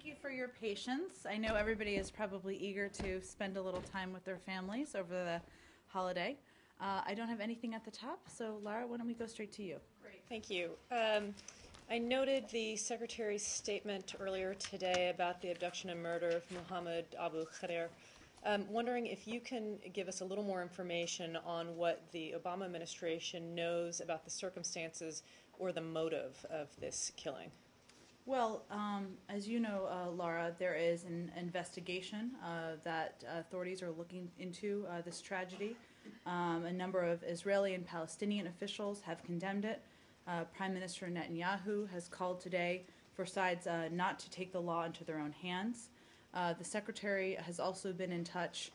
Thank you for your patience. I know everybody is probably eager to spend a little time with their families over the holiday. I don't have anything at the top, so Lara, why don't we go straight to you? Great, thank you. I noted the Secretary's statement earlier today about the abduction and murder of Mohammed Abu Khadr. Wondering if you can give us a little more information on what the Obama administration knows about the circumstances or the motive of this killing. Well, as you know, Laura, there is an investigation that authorities are looking into this tragedy. A number of Israeli and Palestinian officials have condemned it. Prime Minister Netanyahu has called today for sides not to take the law into their own hands. The Secretary has also been in touch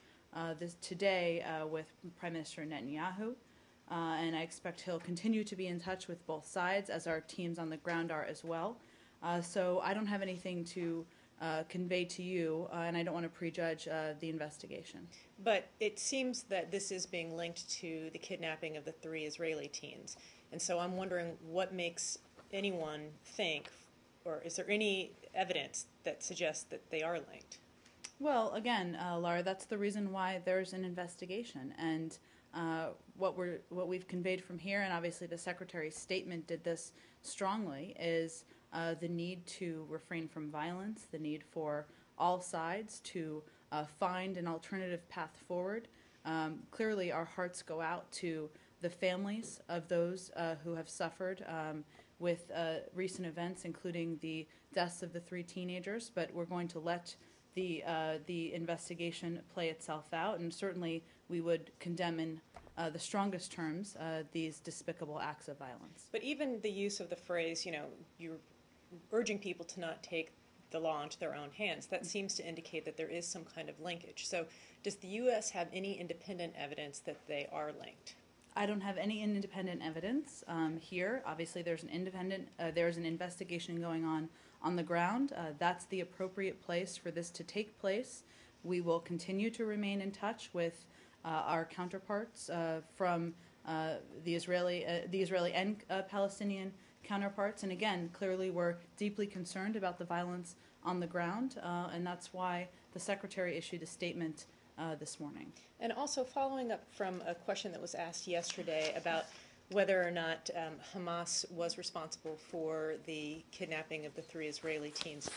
today with Prime Minister Netanyahu, and I expect he'll continue to be in touch with both sides, as our teams on the ground are as well. So I don't have anything to convey to you, and I don't want to prejudge the investigation. But it seems that this is being linked to the kidnapping of the 3 Israeli teens. And so I'm wondering what makes anyone think, or is there any evidence that suggests that they are linked? Well, again, Laura, that's the reason why there's an investigation. And what we've conveyed from here, and obviously the Secretary's statement did this strongly, is the need to refrain from violence, the need for all sides to find an alternative path forward. Clearly, our hearts go out to the families of those who have suffered with recent events, including the deaths of the 3 teenagers, but we're going to let the investigation play itself out, and certainly we would condemn in the strongest terms these despicable acts of violence. But even the use of the phrase, you're urging people to not take the law into their own hands, that seems to indicate that there is some kind of linkage. So does the U.S. have any independent evidence that they are linked? I don't have any independent evidence here. Obviously, there's an investigation going on the ground. That's the appropriate place for this to take place. We will continue to remain in touch with our counterparts from the Israeli and Palestinian counterparts. And again, clearly we're deeply concerned about the violence on the ground, and that's why the Secretary issued a statement this morning. And also following up from a question that was asked yesterday about whether or not Hamas was responsible for the kidnapping of the 3 Israeli teens.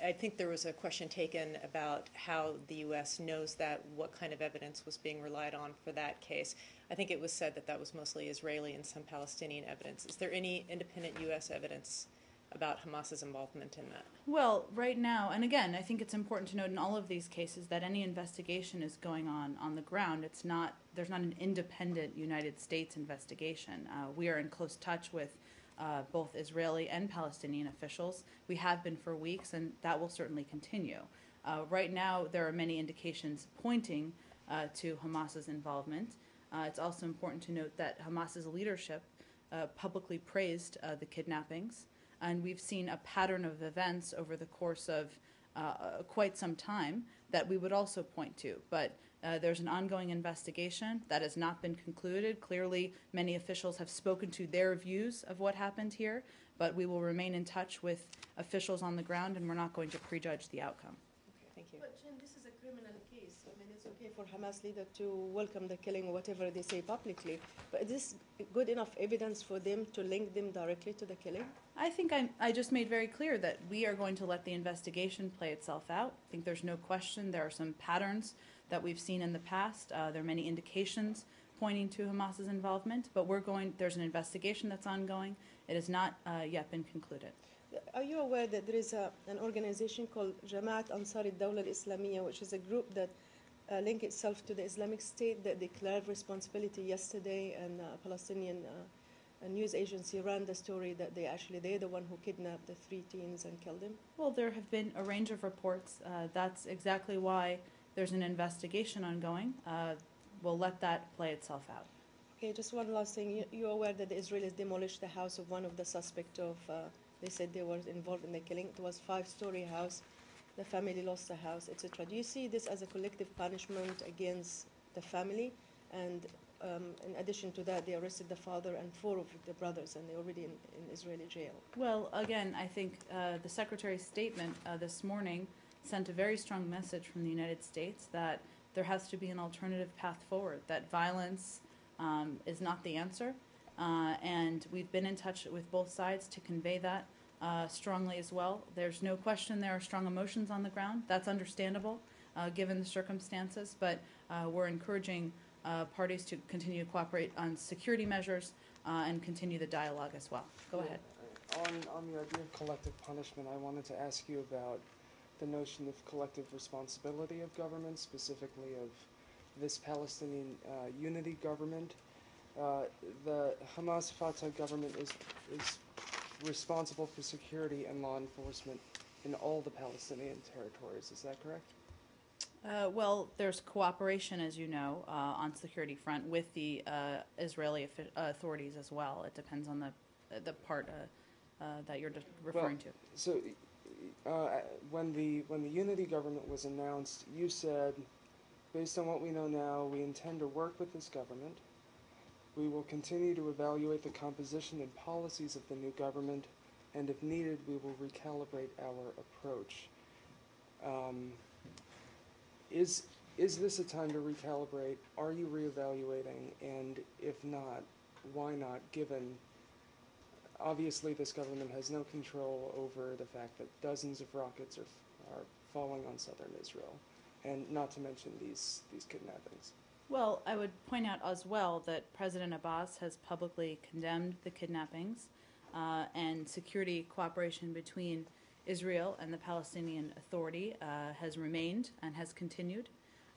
I think there was a question taken about how the U.S. knows that, what kind of evidence was being relied on for that case. I think it was said that that was mostly Israeli and some Palestinian evidence. Is there any independent U.S. evidence about Hamas's involvement in that? Well, right now, and again, I think it's important to note in all of these cases that any investigation is going on the ground. There's not an independent United States investigation. We are in close touch with both Israeli and Palestinian officials. We have been for weeks, and that will certainly continue. Right now, there are many indications pointing to Hamas's involvement. It's also important to note that Hamas's leadership publicly praised the kidnappings, and we've seen a pattern of events over the course of quite some time that we would also point to. But there's an ongoing investigation that has not been concluded. Clearly, many officials have spoken to their views of what happened here, but we will remain in touch with officials on the ground, and we're not going to prejudge the outcome. Okay, thank you. But Jen, this is a criminal case. I mean, it's okay for Hamas leader to welcome the killing or whatever they say publicly, but is this good enough evidence for them to link them directly to the killing? I think I just made very clear that we are going to let the investigation play itself out. I think there's no question there are some patterns that we've seen in the past. There are many indications pointing to Hamas's involvement, but there's an investigation that's ongoing. It has not yet been concluded. Are you aware that there is an organization called Jamaat Ansar al-Dawla al-Islamiyya, which is a group that links itself to the Islamic State, that declared responsibility yesterday, and a Palestinian news agency ran the story that they're the one who kidnapped the 3 teens and killed them? Well, there have been a range of reports. That's exactly why there's an investigation ongoing. We'll let that play itself out. Okay, just one last thing. You're aware that the Israelis demolished the house of one of the suspects of, they said they were involved in the killing. It was a 5-story house. The family lost the house, etc. Do you see this as a collective punishment against the family? And in addition to that, they arrested the father and 4 of the brothers, and they're already in Israeli jail. Well, again, I think the Secretary's statement this morning sent a very strong message from the United States that there has to be an alternative path forward, that violence is not the answer. And we've been in touch with both sides to convey that strongly as well. There's no question there are strong emotions on the ground. That's understandable given the circumstances, but we're encouraging parties to continue to cooperate on security measures and continue the dialogue as well. Go ahead. On the idea of collective punishment, I wanted to ask you about the notion of collective responsibility of government, specifically of this Palestinian unity government. The Hamas-Fatah government is responsible for security and law enforcement in all the Palestinian territories. Is that correct? Well, there's cooperation, as you know, on security front with the Israeli authorities as well. It depends on the part that you're referring to. So, when the unity government was announced, you said, based on what we know now, we intend to work with this government. We will continue to evaluate the composition and policies of the new government, and if needed, we will recalibrate our approach. Is this a time to recalibrate? Are you reevaluating? And if not, why not, given obviously this government has no control over the fact that dozens of rockets are falling on southern Israel, and not to mention these kidnappings? Well, I would point out as well that President Abbas has publicly condemned the kidnappings and security cooperation between Israel and the Palestinian Authority has remained and has continued.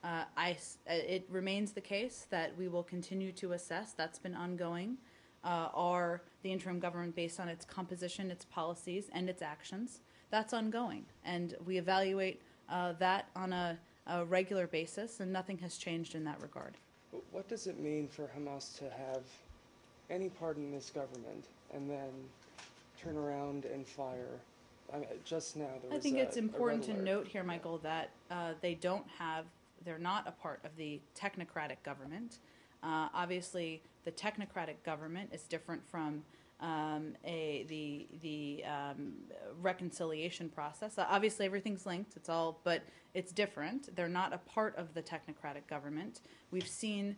It remains the case that we will continue to assess, that's been ongoing, are the interim government based on its composition, its policies, and its actions. That's ongoing, and we evaluate that on a regular basis, and nothing has changed in that regard. But what does it mean for Hamas to have any part in this government and then turn around and fire? I mean, just now there was I think it's important to alert. note here, Michael, that they're not a part of the technocratic government. Obviously, the technocratic government is different from the reconciliation process. Obviously, everything's linked. But it's different. They're not a part of the technocratic government. We've seen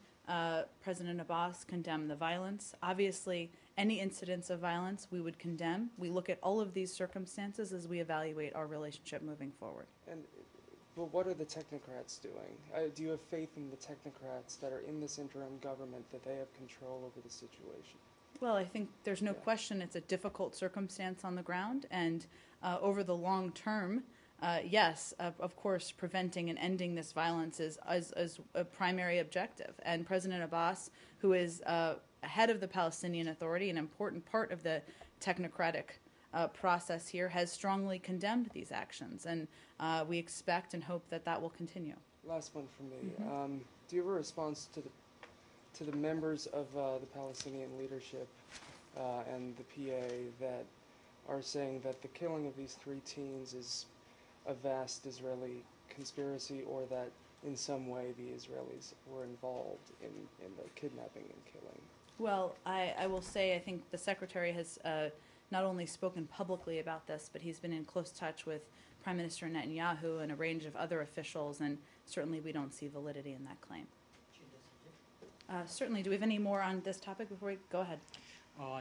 President Abbas condemn the violence. Obviously, any incidents of violence we would condemn. We look at all of these circumstances as we evaluate our relationship moving forward. But what are the technocrats doing? Do you have faith in the technocrats that are in this interim government that they have control over the situation? Well, I think there's no question it's a difficult circumstance on the ground, and over the long term, yes, of course, preventing and ending this violence is a primary objective. And President Abbas, who is head of the Palestinian Authority, an important part of the technocratic process here, has strongly condemned these actions, and we expect and hope that that will continue. Last one from me. Mm-hmm. Do you have a response to the members of the Palestinian leadership and the PA that are saying that the killing of these 3 teens is a vast Israeli conspiracy, or that in some way the Israelis were involved in the kidnapping and killing? Well, I will say I think the Secretary has not only spoken publicly about this, but he's been in close touch with Prime Minister Netanyahu and a range of other officials, and certainly we don't see validity in that claim. Certainly. Do we have any more on this topic before we go ahead?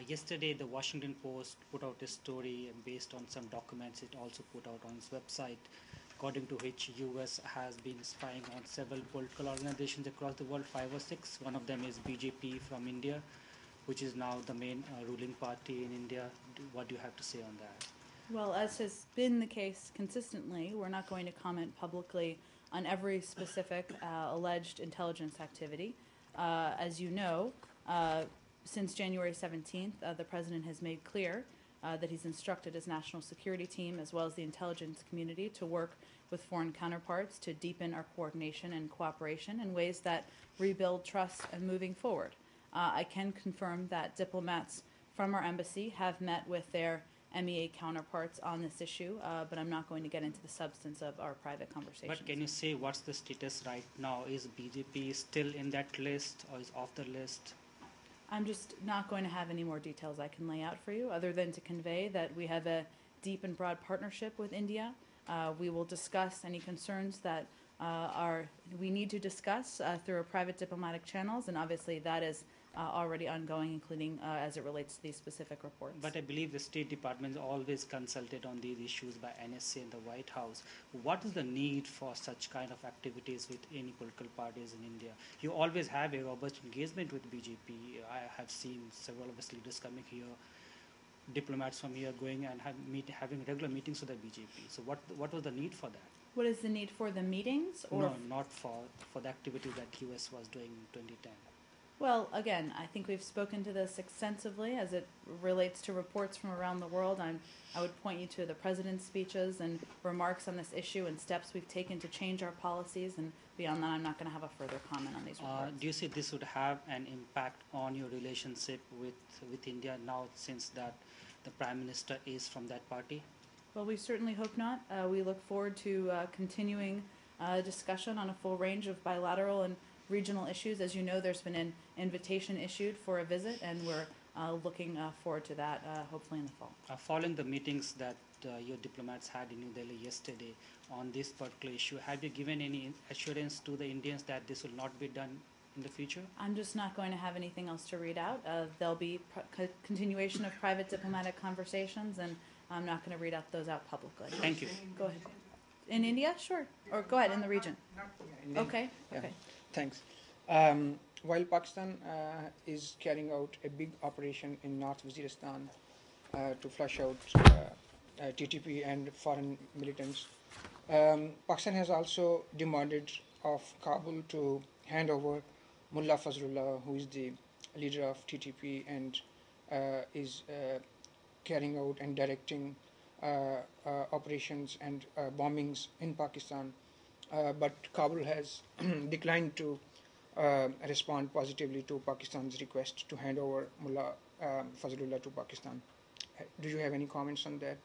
Yesterday, the Washington Post put out a story, and based on some documents it also put out on its website, according to which U.S. has been spying on several political organizations across the world, 5 or 6. One of them is BJP from India, which is now the main ruling party in India. What do you have to say on that? Well, as has been the case consistently, we're not going to comment publicly on every specific alleged intelligence activity. As you know, since January 17th, the President has made clear that he's instructed his national security team as well as the intelligence community to work with foreign counterparts to deepen our coordination and cooperation in ways that rebuild trust and moving forward. I can confirm that diplomats from our embassy have met with their MEA counterparts on this issue, but I'm not going to get into the substance of our private conversations. But can you say what's the status right now? Is BJP still in that list or is off the list? I'm just not going to have any more details I can lay out for you, other than to convey that we have a deep and broad partnership with India. We will discuss any concerns that we need to discuss through our private diplomatic channels, and obviously that is already ongoing, including as it relates to these specific reports. But I believe the State Department is always consulted on these issues by NSA and the White House. What is the need for such kind of activities with any political parties in India? You always have a robust engagement with BJP. I have seen several of us leaders coming here, diplomats from here going and having regular meetings with the BJP. So what was the need for that? What is the need for the meetings? Or No, not for the activities that US was doing in 2010. Well, again, I think we've spoken to this extensively as it relates to reports from around the world. I would point you to the president's speeches and remarks on this issue and steps we've taken to change our policies. And beyond that, I'm not going to have a further comment on these reports. Do you see this would have an impact on your relationship with India now, since that the Prime Minister is from that party? Well, we certainly hope not. We look forward to continuing discussion on a full range of bilateral and regional issues. As you know, there's been an invitation issued for a visit, and we're looking forward to that, hopefully in the fall. Following the meetings that your diplomats had in New Delhi yesterday on this particular issue, have you given any assurance to the Indians that this will not be done in the future? I'm just not going to have anything else to read out. There'll be continuation of private diplomatic conversations, and I'm not going to read out those out publicly. Thank you. Go ahead. In India? Sure. Or go ahead, in the region. Okay. Yeah. Okay. Thanks. While Pakistan is carrying out a big operation in North Waziristan to flush out TTP and foreign militants, Pakistan has also demanded of Kabul to hand over Mullah Fazlullah, who is the leader of TTP and is carrying out and directing operations and bombings in Pakistan. But Kabul has declined to respond positively to Pakistan's request to hand over Mullah Fazlullah to Pakistan. Do you have any comments on that?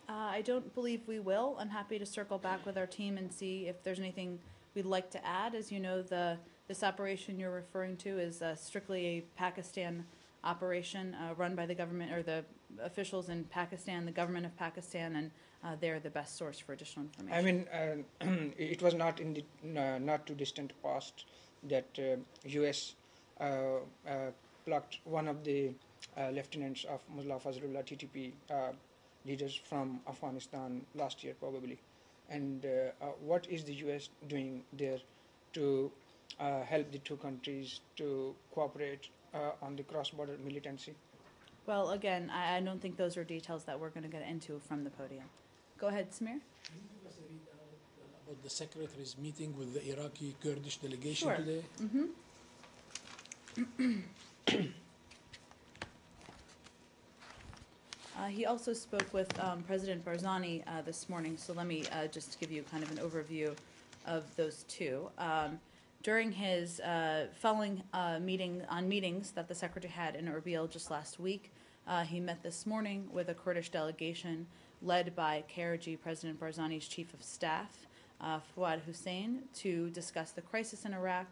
I don't believe we will. I'm happy to circle back with our team and see if there's anything we'd like to add. As you know, this operation you're referring to is strictly a Pakistan operation run by the government or the officials in Pakistan, the government of Pakistan, and they're the best source for additional information. I mean, it was not in the not too distant past that U.S. Plucked one of the lieutenants of Mullah Fazlullah TTP leaders from Afghanistan last year, probably. And what is the U.S. doing there to help the two countries to cooperate on the cross-border militancy? Well, again, I don't think those are details that we're going to get into from the podium. Go ahead, Samir. Can you give us a read about the Secretary's meeting with the Iraqi Kurdish delegation Sure. today? He also spoke with President Barzani this morning, so let me just give you kind of an overview of those two. During his following meetings that the Secretary had in Erbil just last week, he met this morning with a Kurdish delegation led by KRG President Barzani's Chief of Staff, Fuad Hussein, to discuss the crisis in Iraq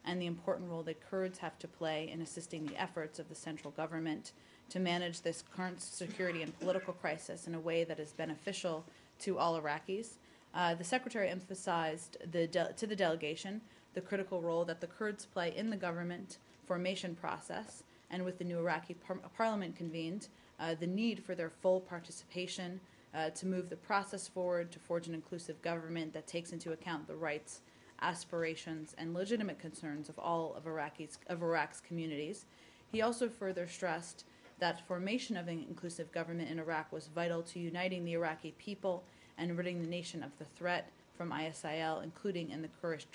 and the important role that Kurds have to play in assisting the efforts of the central government to manage this current security and political crisis in a way that is beneficial to all Iraqis. The Secretary emphasized to the delegation the critical role that the Kurds play in the government formation process, and with the new Iraqi parliament convened, the need for their full participation to move the process forward to forge an inclusive government that takes into account the rights, aspirations, and legitimate concerns of all of Iraq's communities. He also further stressed that formation of an inclusive government in Iraq was vital to uniting the Iraqi people and ridding the nation of the threat from ISIL, including in the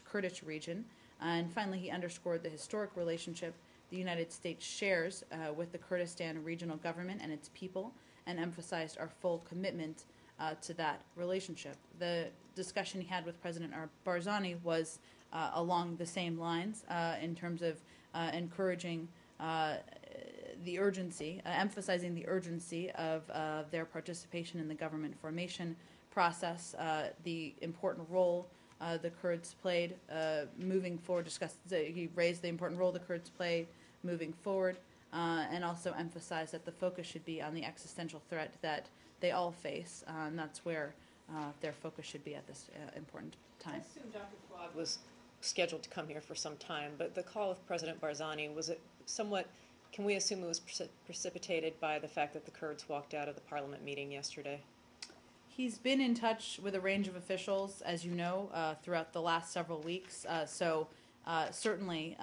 Kurdish region. And finally, he underscored the historic relationship the United States shares with the Kurdistan regional government and its people, and emphasized our full commitment to that relationship. The discussion he had with President Barzani was along the same lines in terms of encouraging the urgency, emphasizing the urgency of their participation in the government formation process, the important role the Kurds played moving forward. He raised the important role the Kurds play moving forward, and also emphasized that the focus should be on the existential threat that they all face, and that's where their focus should be at this important I time. assume Dr. Fouad was scheduled to come here for some time, but the call of President Barzani, was it somewhat, can we assume it was precipitated by the fact that the Kurds walked out of the parliament meeting yesterday? He's been in touch with a range of officials, as you know, throughout the last several weeks. So certainly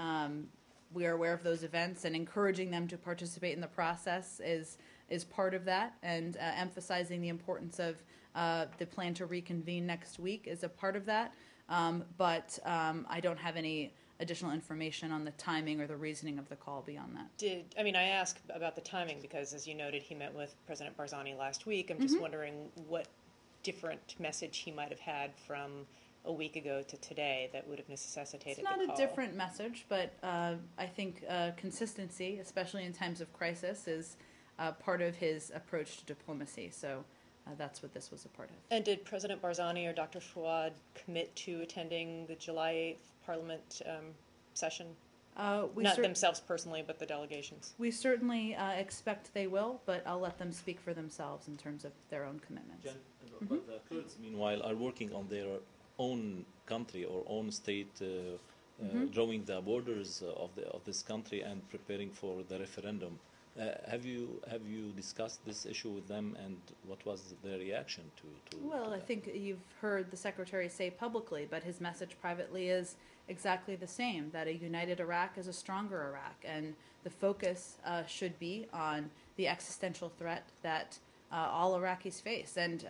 we are aware of those events, and encouraging them to participate in the process is part of that, and emphasizing the importance of the plan to reconvene next week is a part of that. But I don't have any additional information on the timing or the reasoning of the call beyond that. I ask about the timing because, as you noted, he met with President Barzani last week. I'm just wondering what different message he might have had from a week ago to today that would have necessitated the call. It's not a different message, but I think consistency, especially in times of crisis, is part of his approach to diplomacy. So that's what this was a part of. And did President Barzani or Dr. Fouad commit to attending the July 8th Parliament session? Not themselves personally, but the delegations. We certainly expect they will, but I'll let them speak for themselves in terms of their own commitments. Jen, but the Kurds, meanwhile, are working on their own country or own state, drawing the borders of this country and preparing for the referendum. Have you discussed this issue with them, and what was their reaction to Well, I think you've heard the Secretary say publicly, but his message privately is exactly the same, that a united Iraq is a stronger Iraq, and the focus should be on the existential threat that all Iraqis face, and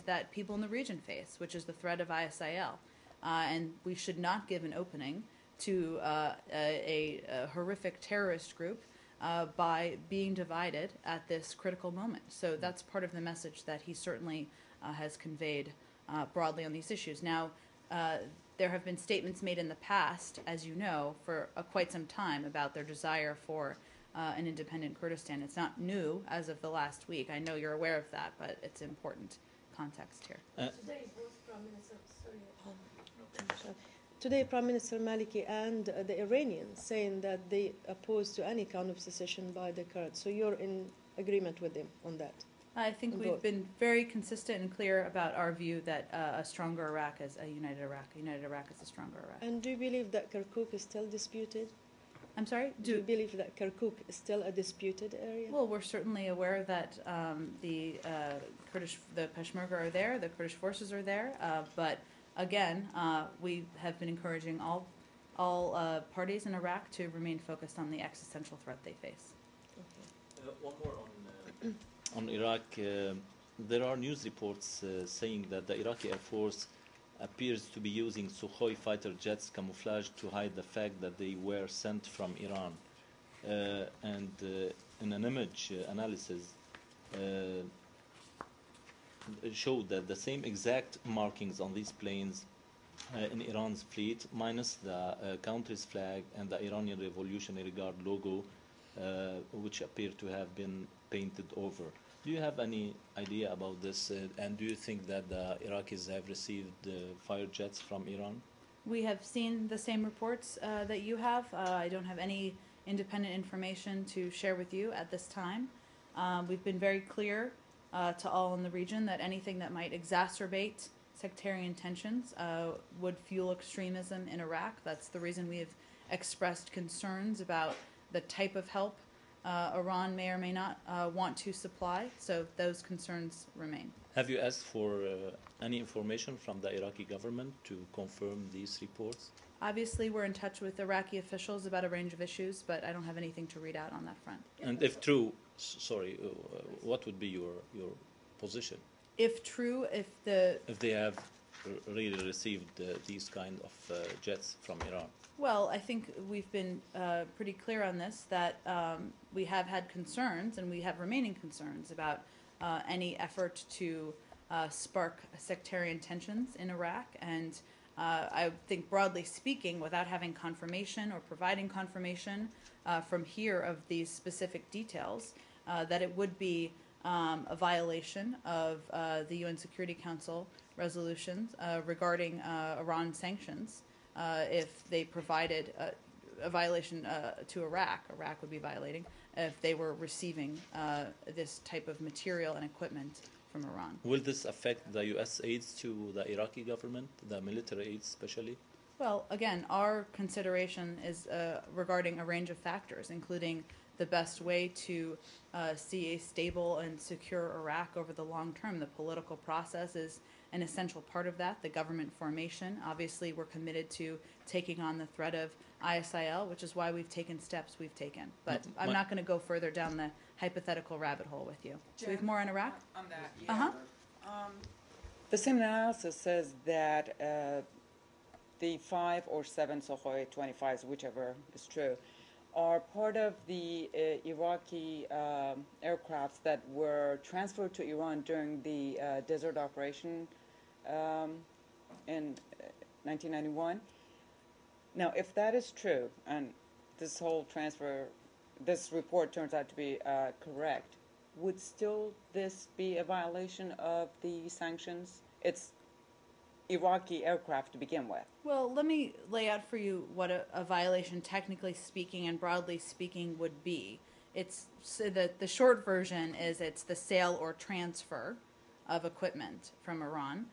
that people in the region face, which is the threat of ISIL. And we should not give an opening to a horrific terrorist group by being divided at this critical moment. So that's part of the message that he certainly has conveyed broadly on these issues. Now, there have been statements made in the past, as you know, for quite some time about their desire for an independent Kurdistan. It's not new as of the last week. I know you're aware of that, but it's important context here. Today, Prime Minister Maliki and the Iranians saying that they oppose to any kind of secession by the Kurds. So you're in agreement with them on that? I think we've been very consistent and clear about our view that a stronger Iraq is a united Iraq. A united Iraq is a stronger Iraq. And do you believe that Kirkuk is still disputed? I'm sorry? Do you believe that Kirkuk is still a disputed area? Well, we're certainly aware that the Peshmerga are there, the Kurdish forces are there, but again, we have been encouraging all parties in Iraq to remain focused on the existential threat they face. One more on Iraq. There are news reports saying that the Iraqi Air Force appears to be using Sukhoi fighter jets camouflaged to hide the fact that they were sent from Iran. And in an image analysis, it showed that the same exact markings on these planes in Iran's fleet, minus the country's flag and the Iranian Revolutionary Guard logo, which appear to have been painted over. Do you have any idea about this, and do you think that the Iraqis have received fire jets from Iran? We have seen the same reports that you have. I don't have any independent information to share with you at this time. We've been very clear to all in the region that anything that might exacerbate sectarian tensions would fuel extremism in Iraq. That's the reason we have expressed concerns about the type of help Iran may or may not want to supply, so those concerns remain. Have you asked for any information from the Iraqi government to confirm these reports? Obviously, we're in touch with Iraqi officials about a range of issues, but I don't have anything to read out on that front. And if true, what would be your position? If true, if they have really received these kind of jets from Iran? Well, I think we've been pretty clear on this, that we have had concerns and we have remaining concerns about any effort to spark sectarian tensions in Iraq. And I think broadly speaking, without having confirmation or providing confirmation from here of these specific details, that it would be a violation of the UN Security Council resolutions regarding Iran sanctions if they provided a violation to Iraq. Iraq would be violating if they were receiving this type of material and equipment from Iran. Will this affect the U.S. aids to the Iraqi government, the military aids especially? Well, again, our consideration is regarding a range of factors, including the best way to see a stable and secure Iraq over the long term. The political process is an essential part of that. The government formation, obviously, we're committed to taking on the threat of ISIL, which is why we've taken steps we've taken. But I'm not going to go further down the hypothetical rabbit hole with you. So we have more on Iraq? On that, yeah. Uh-huh. The same analysis says that the 5 or 7 Sukhoi 25s, whichever is true, are part of the Iraqi aircrafts that were transferred to Iran during the Desert Operation in 1991. Now, if that is true, and this whole transfer, this report turns out to be correct, would still this be a violation of the sanctions? It's Iraqi aircraft to begin with. Well, let me lay out for you what a violation, technically speaking and broadly speaking, would be. It's so the short version is it's the sale or transfer of equipment from Iran.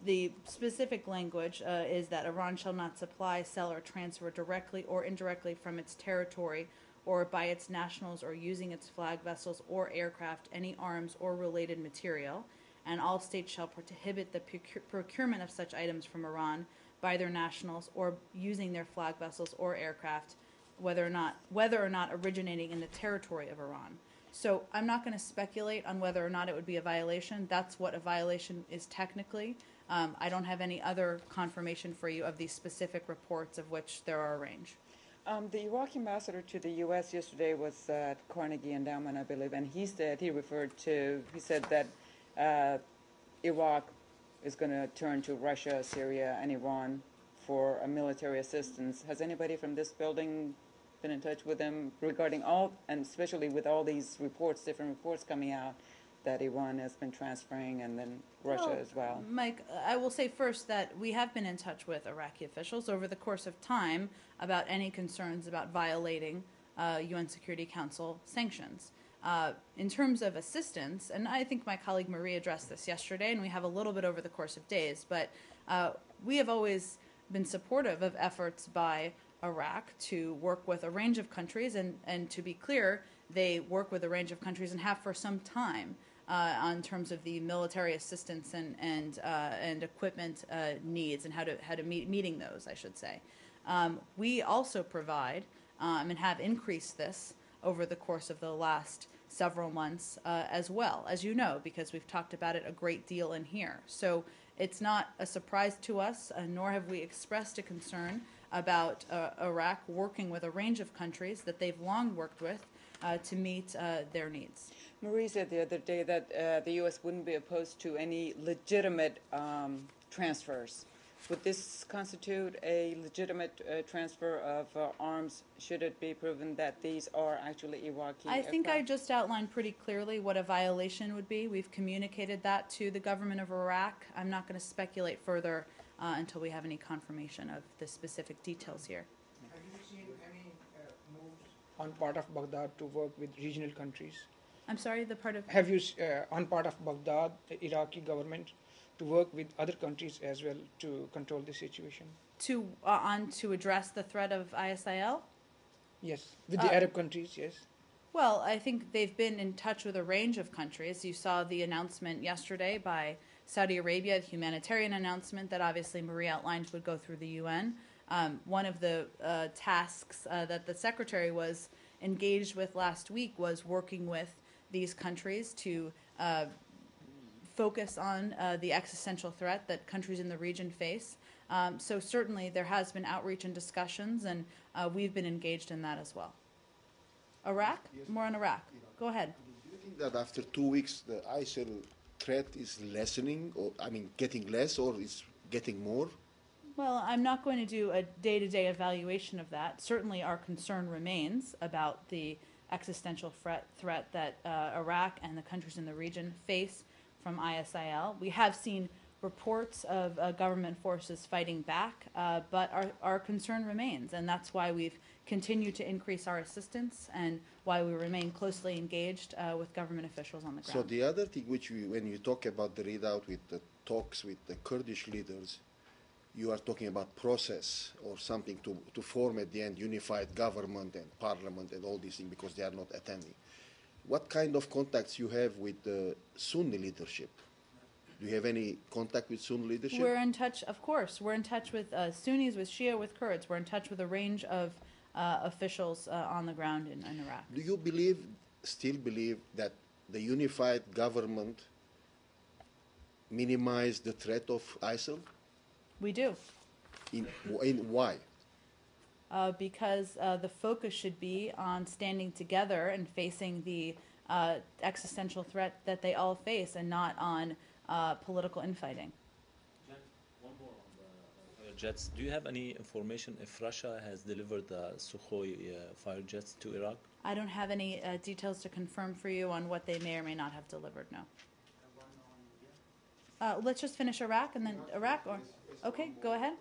The specific language is that Iran shall not supply, sell, or transfer directly or indirectly from its territory or by its nationals or using its flag vessels or aircraft any arms or related material, and all states shall prohibit the procurement of such items from Iran by their nationals or using their flag vessels or aircraft, whether or not originating in the territory of Iran. So I'm not going to speculate on whether or not it would be a violation. That's what a violation is technically. I don't have any other confirmation for you of these specific reports, of which there are a range. The Iraqi ambassador to the U.S. yesterday was at Carnegie Endowment, I believe, and he said that Iraq is going to turn to Russia, Syria, and Iran for military assistance. Has anybody from this building been in touch with them regarding all, and especially with all these reports, different reports coming out, that Iran has been transferring, and then Russia as well? Mike, I will say first that we have been in touch with Iraqi officials over the course of time about any concerns about violating UN Security Council sanctions. In terms of assistance, and I think my colleague Marie addressed this yesterday, and we have a little bit over the course of days, but we have always been supportive of efforts by Iraq to work with a range of countries, and to be clear, they work with a range of countries and have for some time on terms of the military assistance and equipment needs and how to meeting those, I should say. We also provide and have increased this over the course of the last several months as well, as you know, because we've talked about it a great deal in here. So it's not a surprise to us, nor have we expressed a concern about Iraq working with a range of countries that they've long worked with to meet their needs. Marie said the other day that the U.S. wouldn't be opposed to any legitimate transfers. Would this constitute a legitimate transfer of arms should it be proven that these are actually Iraqi I think I aircraft? just outlined pretty clearly what a violation would be. We've communicated that to the government of Iraq. I'm not going to speculate further until we have any confirmation of the specific details here. Have you seen any moves on part of Baghdad to work with regional countries? I'm sorry, the part of... Have you, on part of Baghdad, the Iraqi government, to work with other countries as well to control the situation? To address the threat of ISIL? Yes, with the Arab countries, yes. Well, I think they've been in touch with a range of countries. You saw the announcement yesterday by Saudi Arabia, the humanitarian announcement that obviously Marie outlined would go through the UN. One of the tasks that the Secretary was engaged with last week was working with these countries to focus on the existential threat that countries in the region face. So certainly there has been outreach and discussions, and we've been engaged in that as well. Iraq? Yes. More on Iraq. Go ahead. Do you think that after 2 weeks the ISIL threat is lessening, or getting less, or is getting more? Well, I'm not going to do a day-to-day evaluation of that. Certainly, our concern remains about the existential threat that Iraq and the countries in the region face from ISIL. We have seen reports of government forces fighting back, but our concern remains, and that's why we've continued to increase our assistance and why we remain closely engaged with government officials on the ground. So the other thing which when you talk about the readout with the talks with the Kurdish leaders, you are talking about process or something to form at the end unified government and parliament and all these things because they are not attending. What kind of contacts you have with the Sunni leadership? Do you have any contact with Sunni leadership? We're in touch, of course. We're in touch with Sunnis, with Shia, with Kurds. We're in touch with a range of officials on the ground in Iraq. Do you still believe that the unified government minimize the threat of ISIL? We do. In why? Because the focus should be on standing together and facing the existential threat that they all face and not on political infighting. One more on the fire jets. Do you have any information if Russia has delivered the Sukhoi fire jets to Iraq? I don't have any details to confirm for you on what they may or may not have delivered, no. Let's just finish Iraq and then Iraq, or okay, go ahead.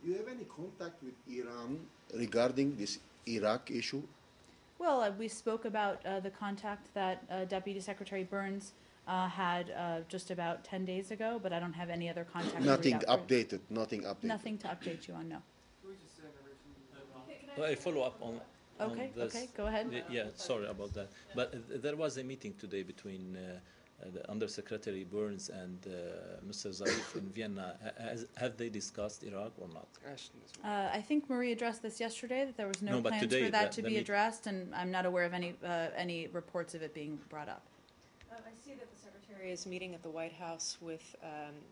Do you have any contact with Iran regarding this Iraq issue? Well, we spoke about the contact that Deputy Secretary Burns had just about 10 days ago, but I don't have any other contact. Nothing updated. Nothing updated. Nothing to update you on, no. I follow up on Okay, this. okay, go ahead. Yeah, sorry about that. But there was a meeting today between the Undersecretary Burns and Mr. Zarif in Vienna. Have they discussed Iraq or not? I think Marie addressed this yesterday, that there was no but plans today for that to the be addressed, and I'm not aware of any reports of it being brought up. I see that the Secretary is meeting at the White House with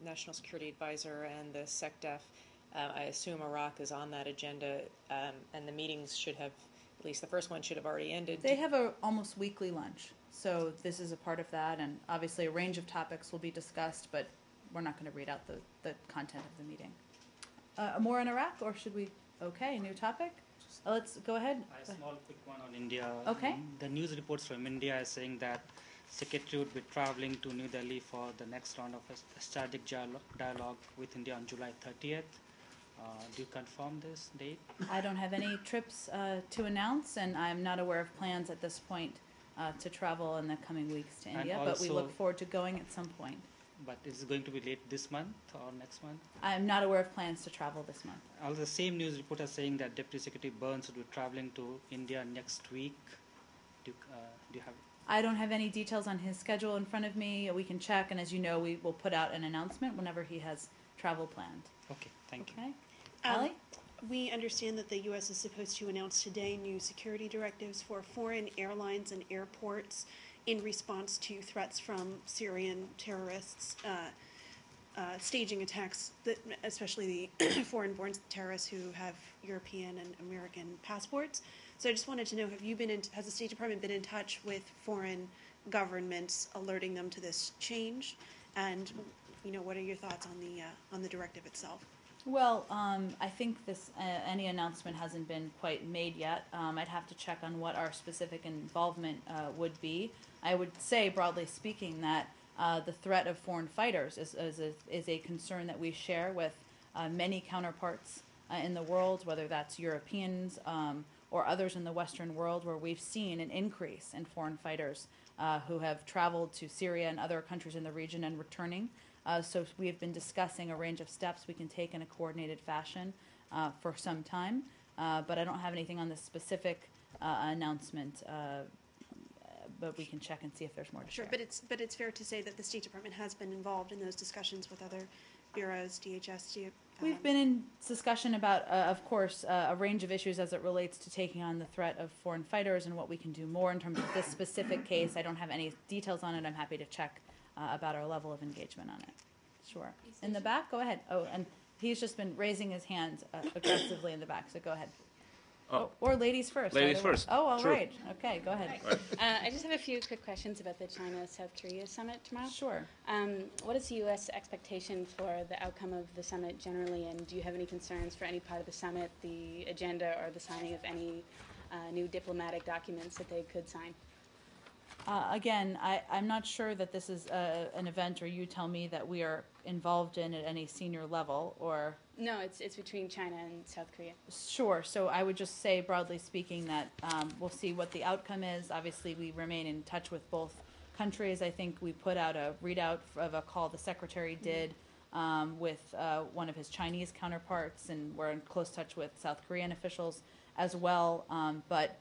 National Security Advisor and the SecDef. I assume Iraq is on that agenda, and the meetings should have, at least the first one should have already ended. They have a almost weekly lunch, so this is a part of that, and obviously a range of topics will be discussed, but we're not going to read out the content of the meeting. More on Iraq, or should we? Okay, new topic. Let's go ahead. A small quick one on India. Okay. The news reports from India are saying that Secretary would be traveling to New Delhi for the next round of a strategic dialogue with India on July 30th. Do you confirm this date? I don't have any trips to announce, and I'm not aware of plans at this point to travel in the coming weeks to India, but we look forward to going at some point. But is it going to be late this month or next month? I'm not aware of plans to travel this month. Also, the same news report is saying that Deputy Secretary Burns would be traveling to India next week. Do you have? I don't have any details on his schedule in front of me. We can check, and as you know, we will put out an announcement whenever he has travel planned. Okay, thank you. Okay. Allie? We understand that the U.S. is supposed to announce today new security directives for foreign airlines and airports in response to threats from Syrian terrorists staging attacks, especially the foreign-born terrorists who have European and American passports. So I just wanted to know, has the State Department been in touch with foreign governments, alerting them to this change? And what are your thoughts on the directive itself? Well, I think any announcement hasn't been quite made yet. I'd have to check on what our specific involvement would be. I would say, broadly speaking, that the threat of foreign fighters is a concern that we share with many counterparts in the world, whether that's Europeans or others in the Western world, where we've seen an increase in foreign fighters who have traveled to Syria and other countries in the region and returning. So we have been discussing a range of steps we can take in a coordinated fashion for some time, but I don't have anything on this specific announcement, but we can check and see if there's more to share. Sure, but it's fair to say that the State Department has been involved in those discussions with other bureaus, DHS. We've been in discussion about, of course, a range of issues as it relates to taking on the threat of foreign fighters and what we can do more in terms of this specific case. I don't have any details on it. I'm happy to check about our level of engagement on it. Sure. In the back, go ahead. Oh, and he's just been raising his hand aggressively in the back, so go ahead. Or ladies first. Ladies either way. first. Oh, all Sure. right. Okay, go ahead. I just have a few quick questions about the China-South Korea summit tomorrow. Sure. What is the U.S. expectation for the outcome of the summit generally, and do you have any concerns for any part of the summit, the agenda, or the signing of any new diplomatic documents that they could sign? Again, I'm not sure that this is an event, or you tell me, that we are involved in at any senior level, or... No, it's between China and South Korea. Sure. So I would just say, broadly speaking, that we'll see what the outcome is. Obviously, we remain in touch with both countries. I think we put out a readout of a call the Secretary did with one of his Chinese counterparts, and we're in close touch with South Korean officials as well. But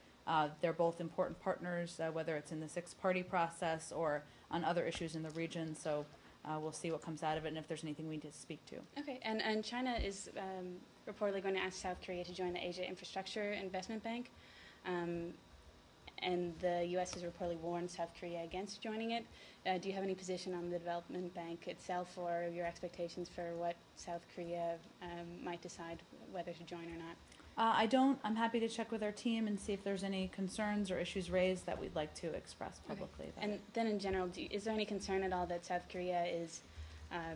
they're both important partners, whether it's in the six-party process or on other issues in the region. So we'll see what comes out of it and if there's anything we need to speak to. Okay, and China is reportedly going to ask South Korea to join the Asia Infrastructure Investment Bank, and the U.S. has reportedly warned South Korea against joining it. Do you have any position on the development bank itself, or your expectations for what South Korea might decide whether to join or not? I don't. I'm happy to check with our team and see if there's any concerns or issues raised that we'd like to express publicly. Okay. And then in general, is there any concern at all that South Korea is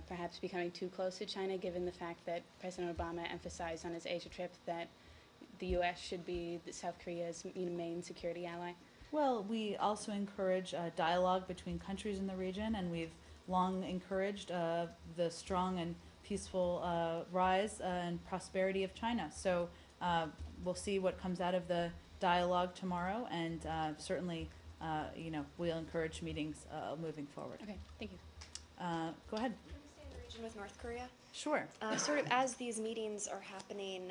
perhaps becoming too close to China, given the fact that President Obama emphasized on his Asia trip that the U.S. should be South Korea's main security ally? Well, we also encourage dialogue between countries in the region, and we've long encouraged the strong and peaceful rise and prosperity of China. So we'll see what comes out of the dialogue tomorrow, and certainly, we'll encourage meetings moving forward. Okay, thank you. Go ahead. Can we stay in the region with North Korea? Sure. Sort of as these meetings are happening,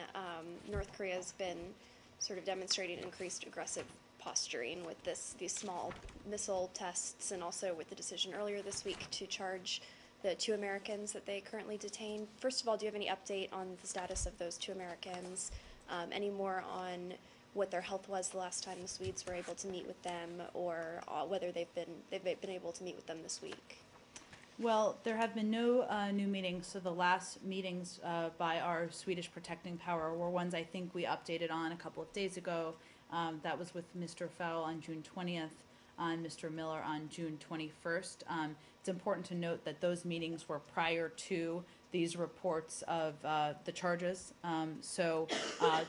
North Korea has been sort of demonstrating increased aggressive posturing with these small missile tests, and also with the decision earlier this week to charge the 2 Americans that they currently detain. First of all, do you have any update on the status of those 2 Americans? Any more on what their health was the last time the Swedes were able to meet with them, or whether they've been able to meet with them this week? Well, there have been no new meetings, so the last meetings by our Swedish protecting power were ones I think we updated on a couple of days ago. That was with Mr. Fowle on June 20th, and Mr. Miller on June 21st. It's important to note that those meetings were prior to these reports of the charges. So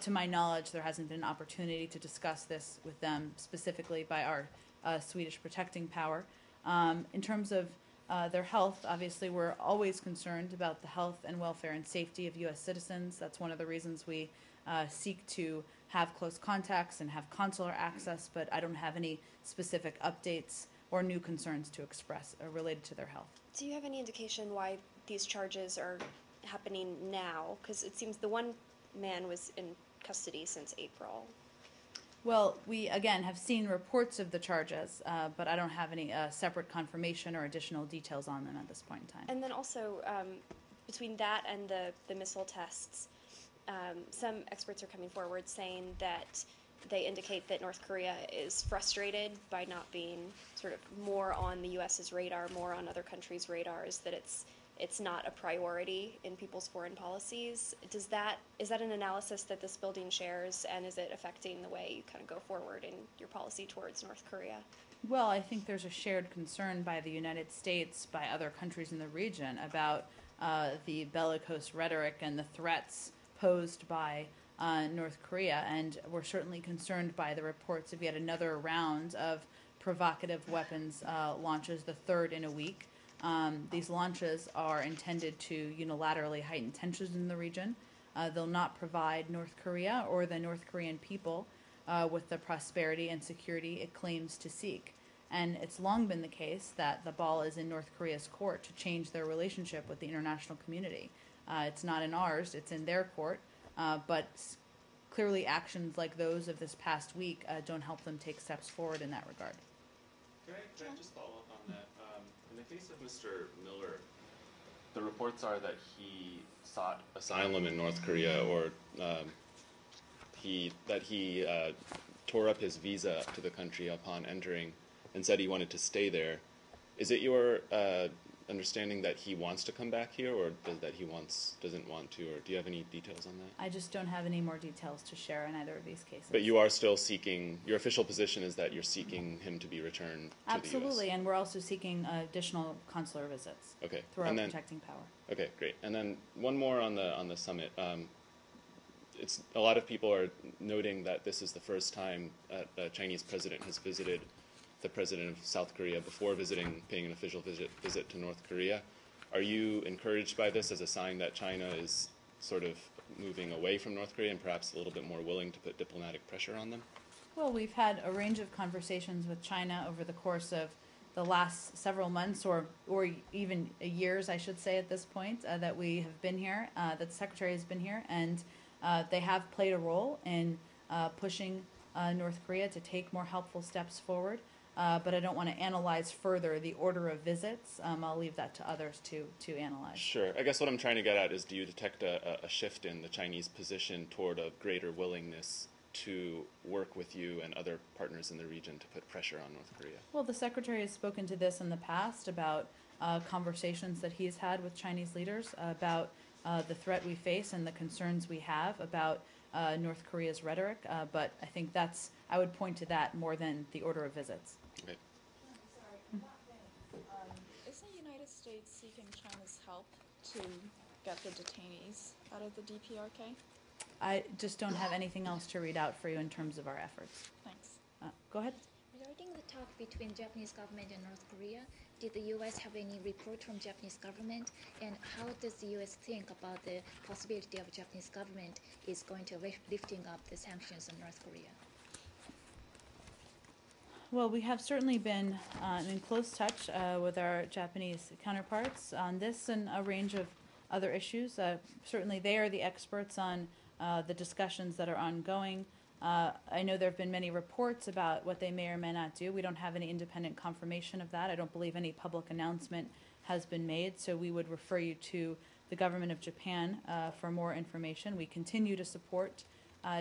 to my knowledge, there hasn't been an opportunity to discuss this with them specifically by our Swedish protecting power. In terms of their health, obviously we're always concerned about the health and welfare and safety of U.S. citizens. That's one of the reasons we seek to have close contacts and have consular access, but I don't have any specific updates or new concerns to express related to their health. Do you have any indication why these charges are happening now? Because it seems the one man was in custody since April. Well, we, again, have seen reports of the charges, but I don't have any separate confirmation or additional details on them at this point in time. And then also, between that and the missile tests, some experts are coming forward saying that they indicate that North Korea is frustrated by not being sort of more on the U.S.'s radar, more on other countries' radars, that it's not a priority in people's foreign policies. Is that an analysis that this building shares, and is it affecting the way you kind of go forward in your policy towards North Korea? Well, I think there's a shared concern by the United States, by other countries in the region, about the bellicose rhetoric and the threats posed by North Korea, and we're certainly concerned by the reports of yet another round of provocative weapons launches, the third in a week. These launches are intended to unilaterally heighten tensions in the region. They'll not provide North Korea or the North Korean people with the prosperity and security it claims to seek. And it's long been the case that the ball is in North Korea's court to change their relationship with the international community. It's not in ours, it's in their court, but clearly actions like those of this past week don't help them take steps forward in that regard. Can I just follow up on that? In the case of Mr. Miller, the reports are that he sought asylum in North Korea, or he tore up his visa to the country upon entering and said he wanted to stay there. Is it your understanding that he wants to come back here, or that he doesn't want to, or do you have any details on that? I just don't have any more details to share in either of these cases. But you are still seeking, your official position is that you're seeking him to be returned to Absolutely, the U.S. and we're also seeking additional consular visits. Okay. Through our And then, protecting power. okay, great. And then one more on the summit. It's a lot of people are noting that this is the first time a Chinese president has visited the president of South Korea before paying an official visit to North Korea. Are you encouraged by this as a sign that China is sort of moving away from North Korea and perhaps a little bit more willing to put diplomatic pressure on them? Well, we've had a range of conversations with China over the course of the last several months, or even years, I should say, at this point, that we have been here, that the Secretary has been here, and they have played a role in pushing North Korea to take more helpful steps forward. But I don't want to analyze further the order of visits. I'll leave that to others to analyze. Sure. I guess what I'm trying to get at is, do you detect a shift in the Chinese position toward a greater willingness to work with you and other partners in the region to put pressure on North Korea? Well, the Secretary has spoken to this in the past about conversations that he's had with Chinese leaders about the threat we face and the concerns we have about North Korea's rhetoric. But I think I would point to that more than the order of visits. Okay. Isn't the United States seeking China's help to get the detainees out of the DPRK? I just don't have anything else to read out for you in terms of our efforts. Thanks. Go ahead. Regarding the talk between Japanese government and North Korea, did the U.S. have any report from Japanese government? And how does the U.S. think about the possibility of Japanese government is going to lifting up the sanctions on North Korea? Well, we have certainly been in close touch with our Japanese counterparts on this and a range of other issues. Certainly they are the experts on the discussions that are ongoing. I know there have been many reports about what they may or may not do. We don't have any independent confirmation of that. I don't believe any public announcement has been made, so we would refer you to the government of Japan for more information. We continue to support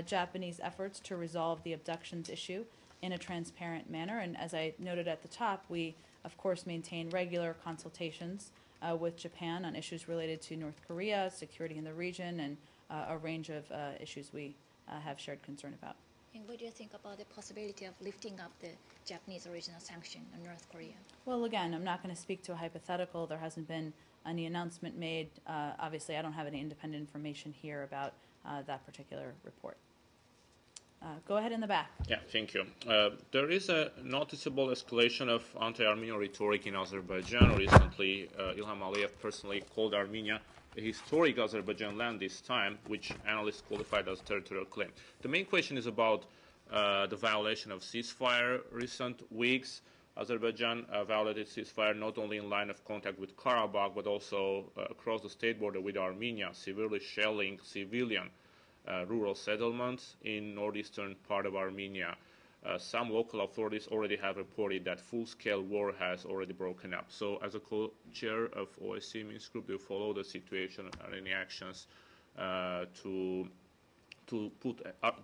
Japanese efforts to resolve the abductions issue in a transparent manner, and as I noted at the top, we of course maintain regular consultations with Japan on issues related to North Korea, security in the region, and a range of issues we have shared concern about. And what do you think about the possibility of lifting up the Japanese original sanction on North Korea? Well, again, I'm not going to speak to a hypothetical. There hasn't been any announcement made. Obviously, I don't have any independent information here about that particular report. Go ahead in the back. Yeah, thank you. There is a noticeable escalation of anti-Armenian rhetoric in Azerbaijan. Recently, Ilham Aliyev personally called Armenia a historic Azerbaijan land this time, which analysts qualified as territorial claim. The main question is about the violation of ceasefire recent weeks. Azerbaijan violated ceasefire not only in line of contact with Karabakh, but also across the state border with Armenia, severely shelling civilian rural settlements in northeastern part of Armenia. Some local authorities already have reported that full-scale war has already broken up. So as a co-chair of OSCE Minsk Group, do you follow the situation or any actions do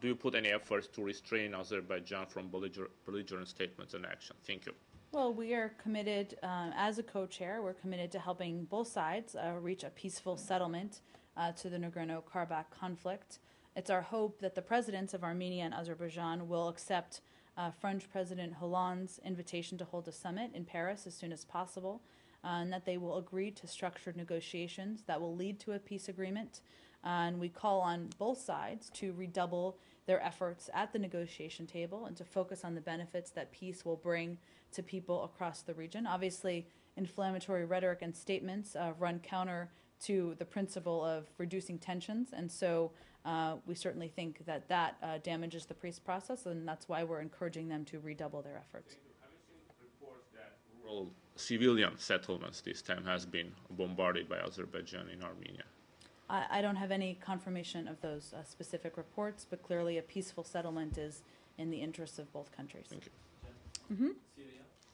you put any efforts to restrain Azerbaijan from belligerent statements and action? Thank you. Well, we are committed, as a co-chair, we're committed to helping both sides reach a peaceful settlement to the Nagorno-Karabakh conflict. It's our hope that the presidents of Armenia and Azerbaijan will accept French President Hollande's invitation to hold a summit in Paris as soon as possible, and that they will agree to structured negotiations that will lead to a peace agreement. And we call on both sides to redouble their efforts at the negotiation table and to focus on the benefits that peace will bring to people across the region. Obviously, inflammatory rhetoric and statements run counter to the principle of reducing tensions, and so we certainly think that damages the peace process, and that's why we're encouraging them to redouble their efforts. Have you seen reports that rural civilian settlements this time has been bombarded by Azerbaijan in Armenia? I don't have any confirmation of those specific reports, but clearly a peaceful settlement is in the interests of both countries. Thank you. Mm-hmm.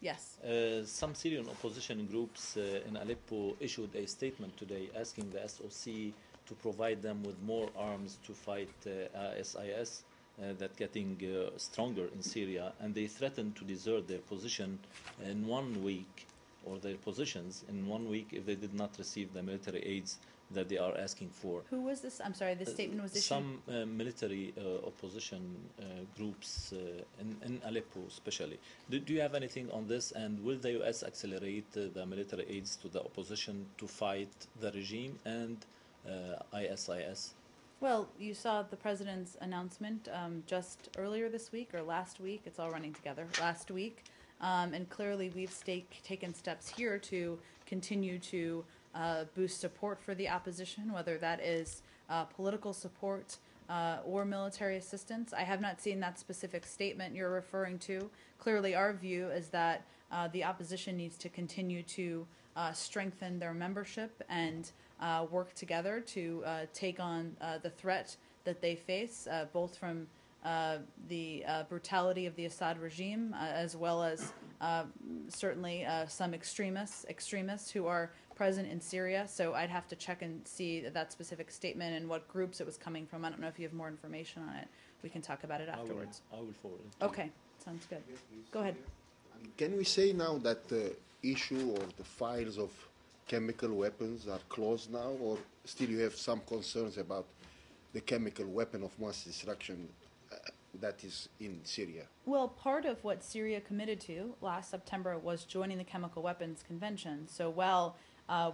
Yes. Some Syrian opposition groups in Aleppo issued a statement today asking the SOC to provide them with more arms to fight ISIS that getting stronger in Syria, and they threatened to desert their position in 1 week or their positions in 1 week if they did not receive the military aids that they are asking for. Who was this? I'm sorry, this statement was issued? Some military opposition groups in Aleppo especially. Do you have anything on this, and will the U.S. accelerate the military aids to the opposition to fight the regime and ISIS? Well, you saw the president's announcement just earlier this week or last week. It's all running together. Last week. And clearly we've taken steps here to continue to boost support for the opposition, whether that is political support or military assistance. I have not seen that specific statement you're referring to. Clearly our view is that the opposition needs to continue to strengthen their membership and work together to take on the threat that they face, both from the brutality of the Assad regime, as well as certainly some extremists who are present in Syria. So I'd have to check and see that specific statement and what groups it was coming from. I don't know if you have more information on it. We can talk about it afterwards. I will forward it. Okay, sounds good. Go ahead. Can we say now that the issue or the files of chemical weapons are closed now, or still you have some concerns about the chemical weapon of mass destruction that is in Syria? Well, part of what Syria committed to last September was joining the Chemical Weapons Convention. So while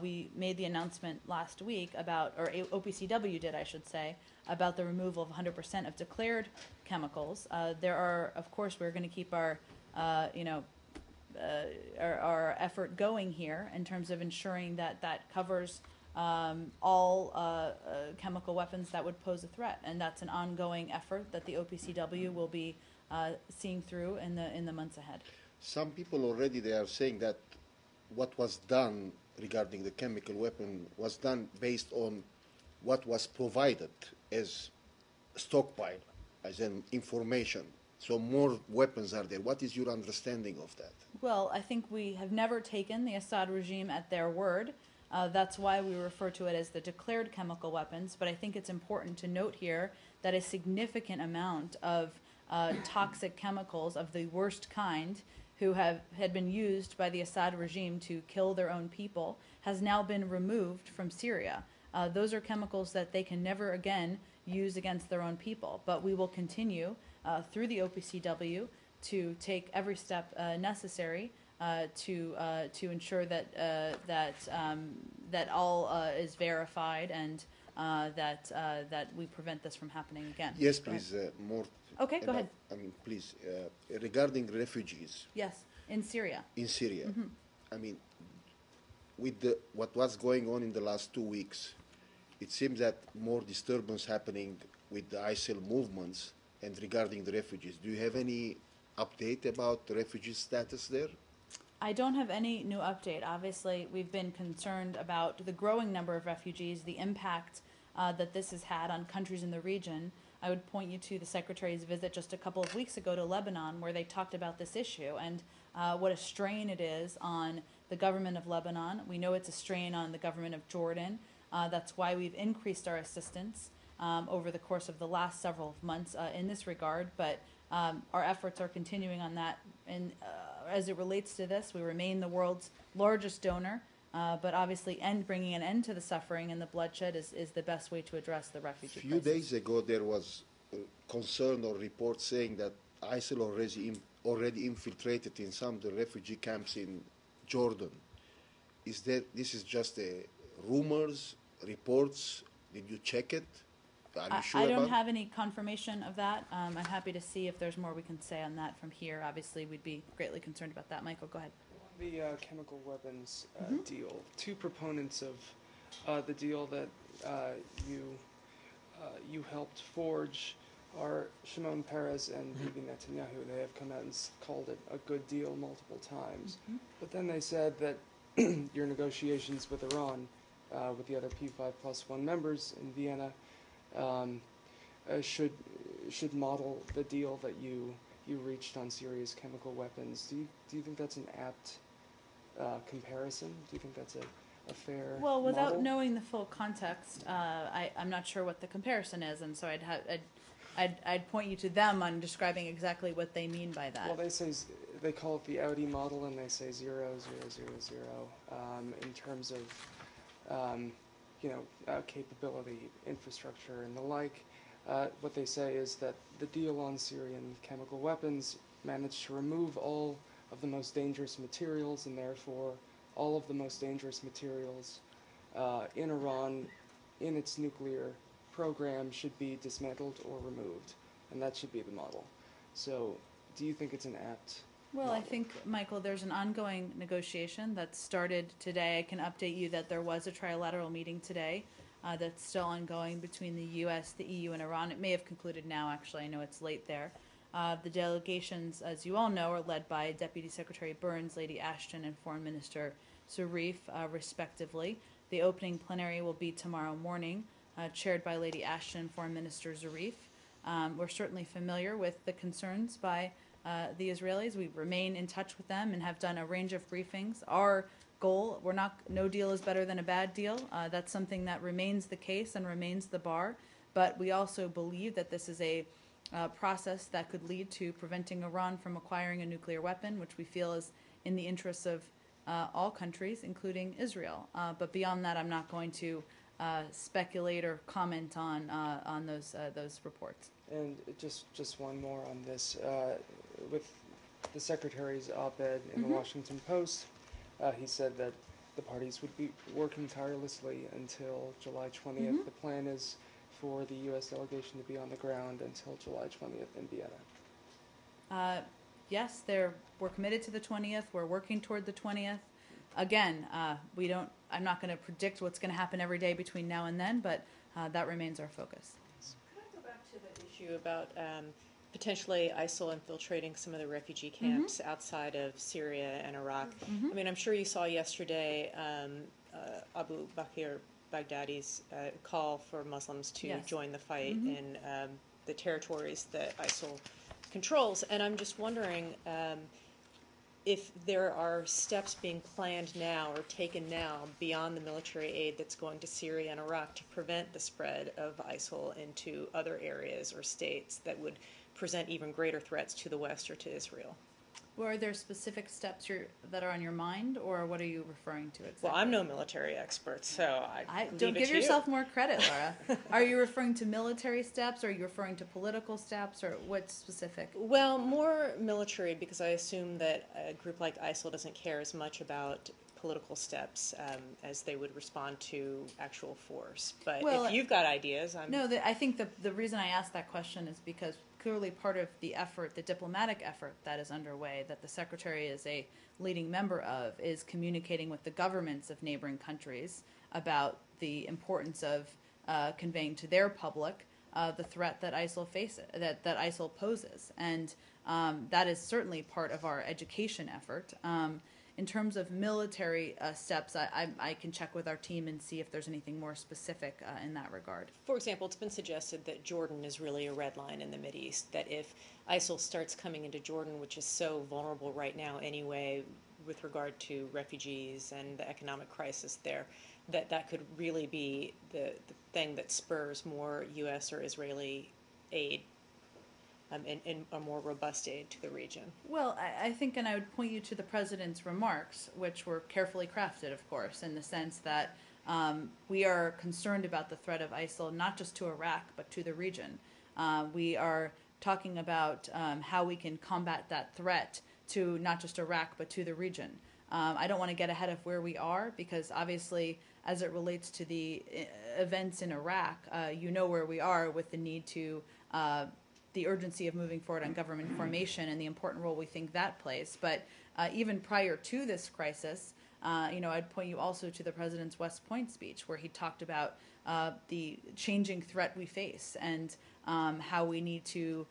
we made the announcement last week about, or OPCW did, I should say, about the removal of 100% of declared chemicals, there are, of course, we're going to keep our, our effort going here in terms of ensuring that that covers all chemical weapons that would pose a threat, and that's an ongoing effort that the OPCW will be seeing through in the months ahead. Some people already they are saying that what was done regarding the chemical weapon was done based on what was provided as stockpile, as an information. So more weapons are there. What is your understanding of that? Well, I think we have never taken the Assad regime at their word. That's why we refer to it as the declared chemical weapons. But I think it's important to note here that a significant amount of toxic chemicals of the worst kind had been used by the Assad regime to kill their own people has now been removed from Syria. Those are chemicals that they can never again use against their own people. But we will continue through the OPCW to take every step necessary to ensure that that all is verified and that we prevent this from happening again. Yes, please, more. Okay, go ahead. I mean, please, regarding refugees. Yes, in Syria. In Syria. Mm-hmm. I mean, with what was going on in the last 2 weeks, it seems that more disturbance happening with the ISIL movements and regarding the refugees. Do you have any update about the refugee status there? I don't have any new update. Obviously, we've been concerned about the growing number of refugees, the impact that this has had on countries in the region. I would point you to the Secretary's visit just a couple of weeks ago to Lebanon, where they talked about this issue and what a strain it is on the government of Lebanon. We know it's a strain on the government of Jordan. That's why we've increased our assistance over the course of the last several months in this regard. But our efforts are continuing on that. And as it relates to this, we remain the world's largest donor. But obviously, bringing an end to the suffering and the bloodshed is the best way to address the refugee crisis. A few days ago, there was concern or reports saying that ISIL already infiltrated in some of the refugee camps in Jordan. This is just rumors, reports? Did you check it? Are you sure I don't about have any confirmation of that. I'm happy to see if there's more we can say on that from here. Obviously, we'd be greatly concerned about that. Michael, go ahead. The chemical weapons deal. Two proponents of the deal that you helped forge are Shimon Peres and Bibi Netanyahu. They have come out and called it a good deal multiple times. But then they said that your negotiations with Iran, with the other P5+1 members in Vienna, should model the deal that you reached on Syria's chemical weapons. Do you think that's an apt comparison? Do you think that's a fair Well, without model? knowing the full context, I'm not sure what the comparison is, and so I'd point you to them on describing exactly what they mean by that. Well, they call it the Audi model, and they say 0, 0, 0, 0 in terms of capability, infrastructure, and the like. What they say is that the deal on Syrian chemical weapons managed to remove all of the most dangerous materials, and therefore all of the most dangerous materials in Iran in its nuclear program should be dismantled or removed, and that should be the model. So do you think it's an apt Well, model? I think, Michael, there's an ongoing negotiation that started today. I can update you that there was a trilateral meeting today that's still ongoing between the U.S., the EU, and Iran. It may have concluded now, actually. I know it's late there. The delegations, as you all know, are led by Deputy Secretary Burns, Lady Ashton, and Foreign Minister Zarif, respectively. The opening plenary will be tomorrow morning, chaired by Lady Ashton, Foreign Minister Zarif. We're certainly familiar with the concerns by the Israelis. We remain in touch with them and have done a range of briefings. Our goal, no deal is better than a bad deal. That's something that remains the case and remains the bar. But we also believe that this is a process that could lead to preventing Iran from acquiring a nuclear weapon, which we feel is in the interests of all countries, including Israel. But beyond that, I'm not going to speculate or comment on those reports. And just one more on this. With the Secretary's op-ed in the Washington Post, he said that the parties would be working tirelessly until July 20th. The plan is for the U.S. delegation to be on the ground until July 20th in Vienna. Yes, we're committed to the 20th. We're working toward the 20th. Again, I'm not going to predict what's going to happen every day between now and then, but that remains our focus. Could I go back to the issue about potentially ISIL infiltrating some of the refugee camps outside of Syria and Iraq? I mean, I'm sure you saw yesterday Abu Bakr Baghdadi's call for Muslims to join the fight in the territories that ISIL controls. And I'm just wondering if there are steps being planned now or taken now beyond the military aid that's going to Syria and Iraq to prevent the spread of ISIL into other areas or states that would present even greater threats to the West or to Israel. Well, are there specific steps that are on your mind, or what are you referring to exactly? Well, I'm no military expert, so I don't give yourself more credit, Laura. Are you referring to military steps, or are you referring to political steps, or what specific? Well, more military, because I assume that a group like ISIL doesn't care as much about political steps as they would respond to actual force. But if you've got ideas, I think the reason I asked that question is because clearly part of the effort, the diplomatic effort that is underway, that the Secretary is a leading member of, is communicating with the governments of neighboring countries about the importance of conveying to their public the threat that ISIL that ISIL poses, and that is certainly part of our education effort. In terms of military steps, I can check with our team and see if there's anything more specific in that regard. For example, it's been suggested that Jordan is really a red line in the Mideast, that if ISIL starts coming into Jordan, which is so vulnerable right now anyway with regard to refugees and the economic crisis there, that could really be the thing that spurs more U.S. or Israeli aid and a more robust aid to the region. Well, I think, and I would point you to the President's remarks, which were carefully crafted, of course, in the sense that we are concerned about the threat of ISIL, not just to Iraq, but to the region. We are talking about how we can combat that threat to not just Iraq, but to the region. I don't want to get ahead of where we are, because obviously, as it relates to the events in Iraq, you know where we are with the need to the urgency of moving forward on government formation and the important role we think that plays. But even prior to this crisis, I'd point you also to the President's West Point speech, where he talked about the changing threat we face and how we need to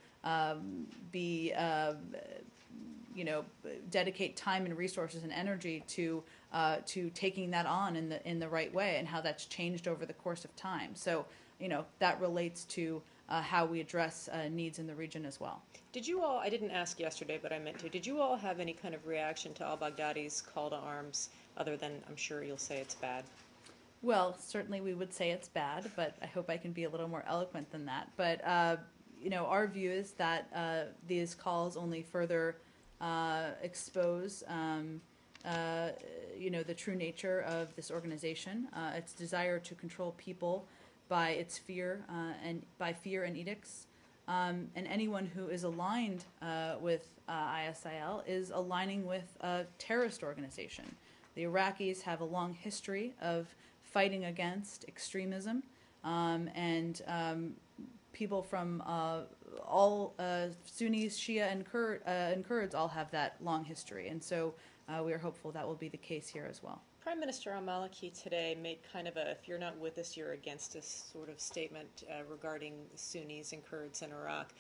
dedicate time and resources and energy to taking that on in the right way, and how that's changed over the course of time. So, that relates to how we address needs in the region as well. Did you all, I didn't ask yesterday, but I meant to, did you all have any kind of reaction to al-Baghdadi's call to arms, other than, I'm sure you'll say it's bad? Well, certainly we would say it's bad, but I hope I can be a little more eloquent than that. But, our view is that these calls only further expose the true nature of this organization, its desire to control people by its fear and edicts. And anyone who is aligned with ISIL is aligning with a terrorist organization. The Iraqis have a long history of fighting against extremism, and people from all Sunnis, Shia, and Kurds all have that long history. And so we are hopeful that will be the case here as well. Prime Minister al-Maliki today made kind of a "if you're not with us, you're against us" sort of statement regarding Sunnis and Kurds in Iraq.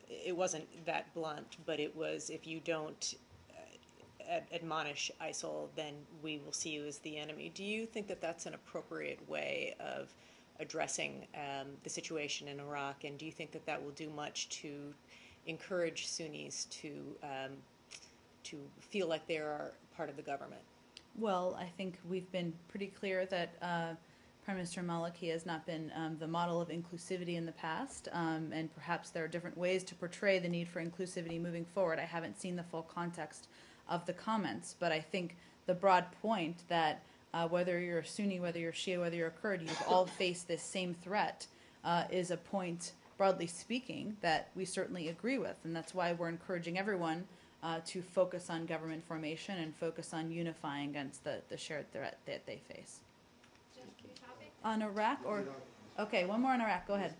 It wasn't that blunt, but it was, if you don't admonish ISIL, then we will see you as the enemy. Do you think that that's an appropriate way of addressing the situation in Iraq, and do you think that that will do much to encourage Sunnis to feel like they are part of the government? Well, I think we've been pretty clear that Prime Minister Maliki has not been the model of inclusivity in the past, and perhaps there are different ways to portray the need for inclusivity moving forward. I haven't seen the full context of the comments, but I think the broad point that whether you're a Sunni, whether you're Shia, whether you're a Kurd, you've all faced this same threat is a point, broadly speaking, that we certainly agree with, and that's why we're encouraging everyone to focus on government formation and focus on unifying against the shared threat that they face. On Iraq, or okay, one more on Iraq. Go ahead.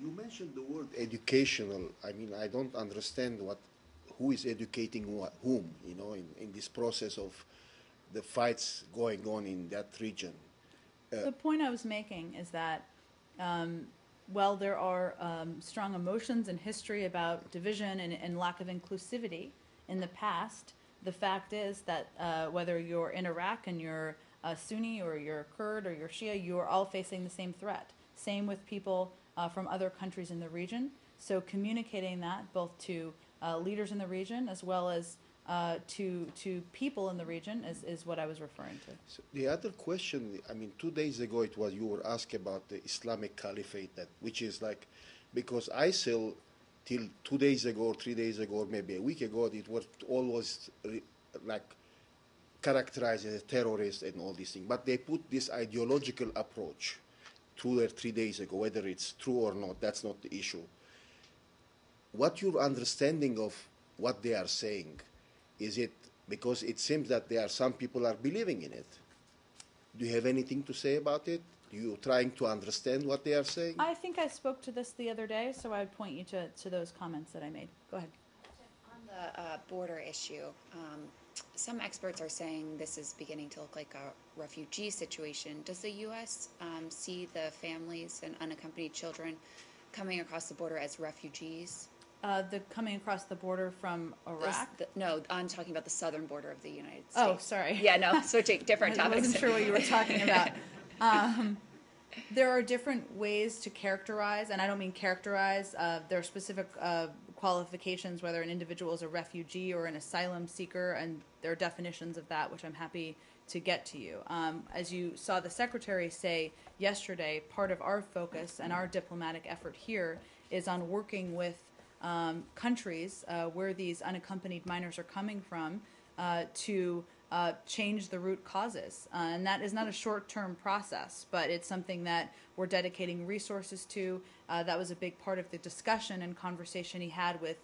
You mentioned the word educational. I mean, I don't understand who is educating whom. In this process of the fights going on in that region. The point I was making is that while there are strong emotions and history about division and lack of inclusivity in the past, the fact is that whether you're in Iraq and you're a Sunni or you're a Kurd or you're Shia, you are all facing the same threat. Same with people from other countries in the region. So communicating that both to leaders in the region as well as to people in the region is what I was referring to. So the other question, I mean, 2 days ago you were asked about the Islamic Caliphate, which is like, because ISIL till 2 days ago or 3 days ago or maybe a week ago, it was always like characterized as a terrorist and all these things. But they put this ideological approach 2 or 3 days ago, whether it's true or not, that's not the issue. What your understanding of what they are saying, is it because it seems that there are some people are believing in it? Do you have anything to say about it? You trying to understand what they are saying? I think I spoke to this the other day, so I would point you to those comments that I made. Go ahead. On the border issue, some experts are saying this is beginning to look like a refugee situation. Does the U.S. See the families and unaccompanied children coming across the border as refugees? The coming across the border from Iraq? No, I'm talking about the southern border of the United States. Oh, sorry. Yeah, no, switching different topics. I wasn't sure what you were talking about. There are different ways to characterize, and I don't mean characterize. There are specific qualifications, whether an individual is a refugee or an asylum seeker, and there are definitions of that, which I'm happy to get to you. As you saw the Secretary say yesterday, part of our focus and our diplomatic effort here is on working with countries where these unaccompanied minors are coming from to change the root causes. And that is not a short-term process, but it's something that we're dedicating resources to. That was a big part of the discussion and conversation he had with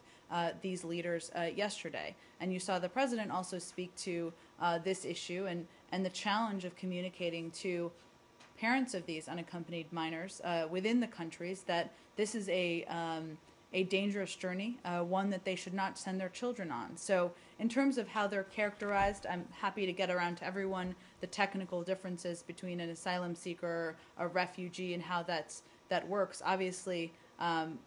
these leaders yesterday. And you saw the President also speak to this issue and the challenge of communicating to parents of these unaccompanied minors within the countries that this is a dangerous journey, one that they should not send their children on. So in terms of how they're characterized, I'm happy to get around to everyone the technical differences between an asylum seeker, a refugee, and how that works. Obviously,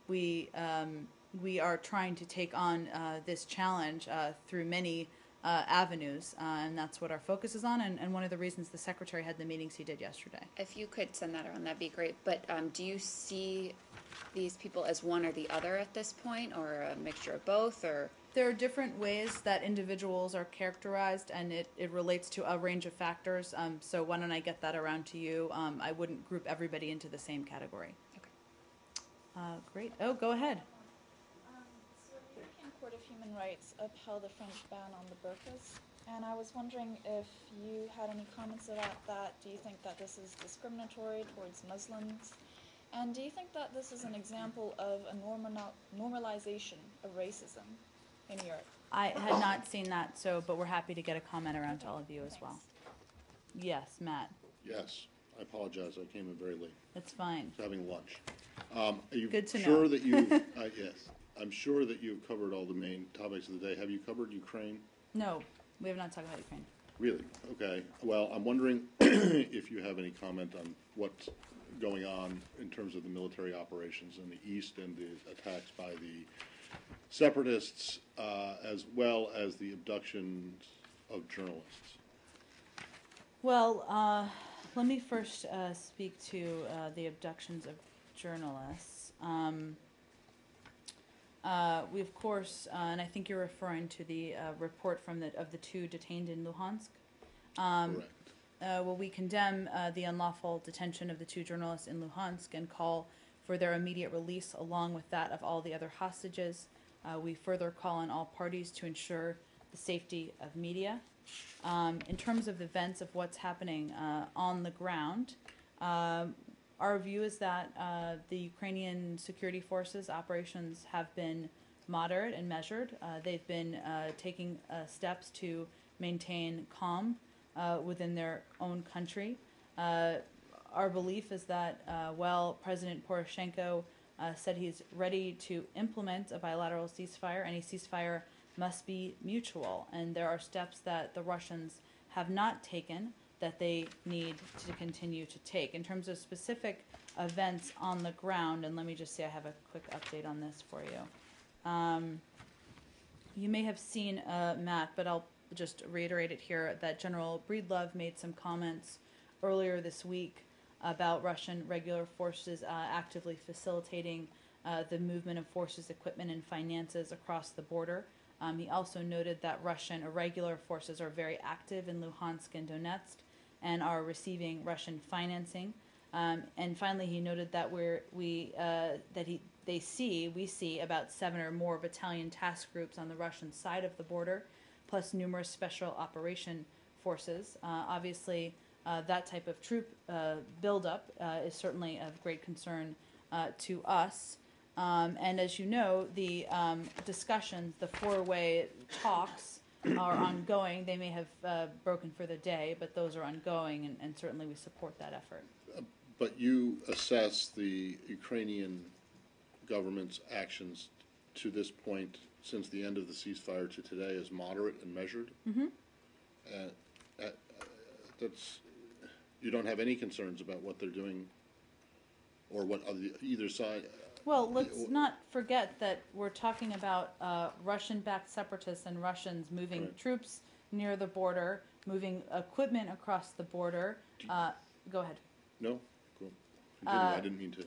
we are trying to take on this challenge through many avenues, and that's what our focus is on, and one of the reasons the Secretary had the meetings he did yesterday. If you could send that around, that'd be great. But do you see these people as one or the other at this point, or a mixture of both, or? There are different ways that individuals are characterized, and it relates to a range of factors. So why don't I get that around to you? I wouldn't group everybody into the same category. Okay. Great. Oh, go ahead. So the European Court a few Human Rights upheld the French ban on the burqas, and I was wondering if you had any comments about that. Do you think that this is discriminatory towards Muslims? And do you think that this is an example of a normalization of racism in Europe? I had not seen that, but we're happy to get a comment around to all of you as well. Yes, Matt. Yes, I apologize. I came in very late. That's fine. I was having lunch. Are you Good to sure know. that you've, yes, I'm sure that you've covered all the main topics of the day. Have you covered Ukraine? No, we have not talked about Ukraine. Really? Okay. Well, I'm wondering if you have any comment on what's going on in terms of the military operations in the east and the attacks by the separatists, as well as the abductions of journalists. Well, let me first speak to the abductions of journalists. We, of course, and I think you're referring to the report of the two detained in Luhansk. Correct. Well, we condemn the unlawful detention of the two journalists in Luhansk and call for their immediate release along with that of all the other hostages. We further call on all parties to ensure the safety of media. In terms of events of what's happening on the ground, our view is that the Ukrainian security forces operations have been moderate and measured. They've been taking steps to maintain calm within their own country. Our belief is that while President Poroshenko said he's ready to implement a bilateral ceasefire, any ceasefire must be mutual, and there are steps that the Russians have not taken that they need to continue to take. In terms of specific events on the ground, and let me just say I have a quick update on this for you. You may have seen, Matt, but I'll just reiterate it here, that General Breedlove made some comments earlier this week about Russian regular forces actively facilitating the movement of forces, equipment, and finances across the border. He also noted that Russian irregular forces are very active in Luhansk and Donetsk and are receiving Russian financing. And finally, he noted that we see about 7 or more battalion task groups on the Russian side of the border, plus numerous special operation forces. Obviously, that type of troop buildup is certainly of great concern to us. And as you know, the discussions, the four-way talks are ongoing. They may have broken for the day, but those are ongoing, and certainly we support that effort. But you assess the Ukrainian government's actions to this point, since the end of the ceasefire to today, as moderate and measured? Mm-hmm. You don't have any concerns about what they're doing, or what either side. Well, let's not forget that we're talking about Russian-backed separatists and Russians moving troops near the border, moving equipment across the border. Go ahead. No, go. Continue. I didn't mean to.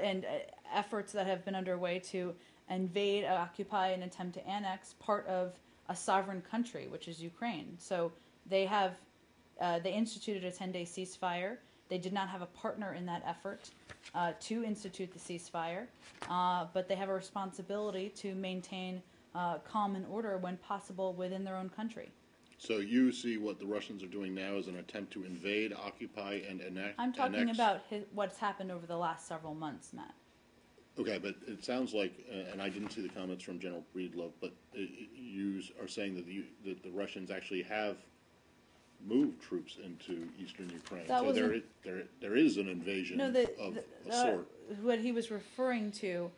And efforts that have been underway to invade, occupy, and attempt to annex part of a sovereign country, which is Ukraine. So they instituted a 10-day ceasefire. They did not have a partner in that effort to institute the ceasefire, but they have a responsibility to maintain calm and order when possible within their own country. So you see what the Russians are doing now as an attempt to invade, occupy, and annex? I'm talking about what's happened over the last several months, Matt. Okay, but it sounds like, and I didn't see the comments from General Breedlove, but you are saying that the Russians actually have moved troops into eastern Ukraine. So there is an invasion of a sort. What he was referring to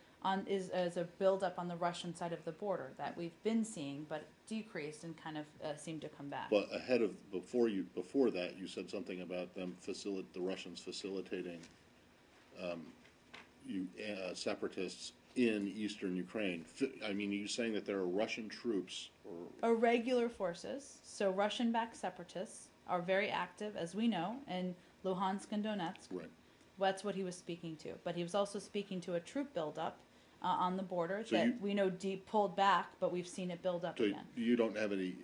is as a buildup on the Russian side of the border that we've been seeing, but decreased and kind of seemed to come back. But before that, you said something about them the Russians facilitating separatists in eastern Ukraine. I mean, are you saying that there are Russian troops or irregular forces? So Russian-backed separatists are very active, as we know, in Luhansk and Donetsk. Right. That's what he was speaking to. But he was also speaking to a troop buildup on the border So that we know deep pulled back, but we've seen it build up So again. you don't have any,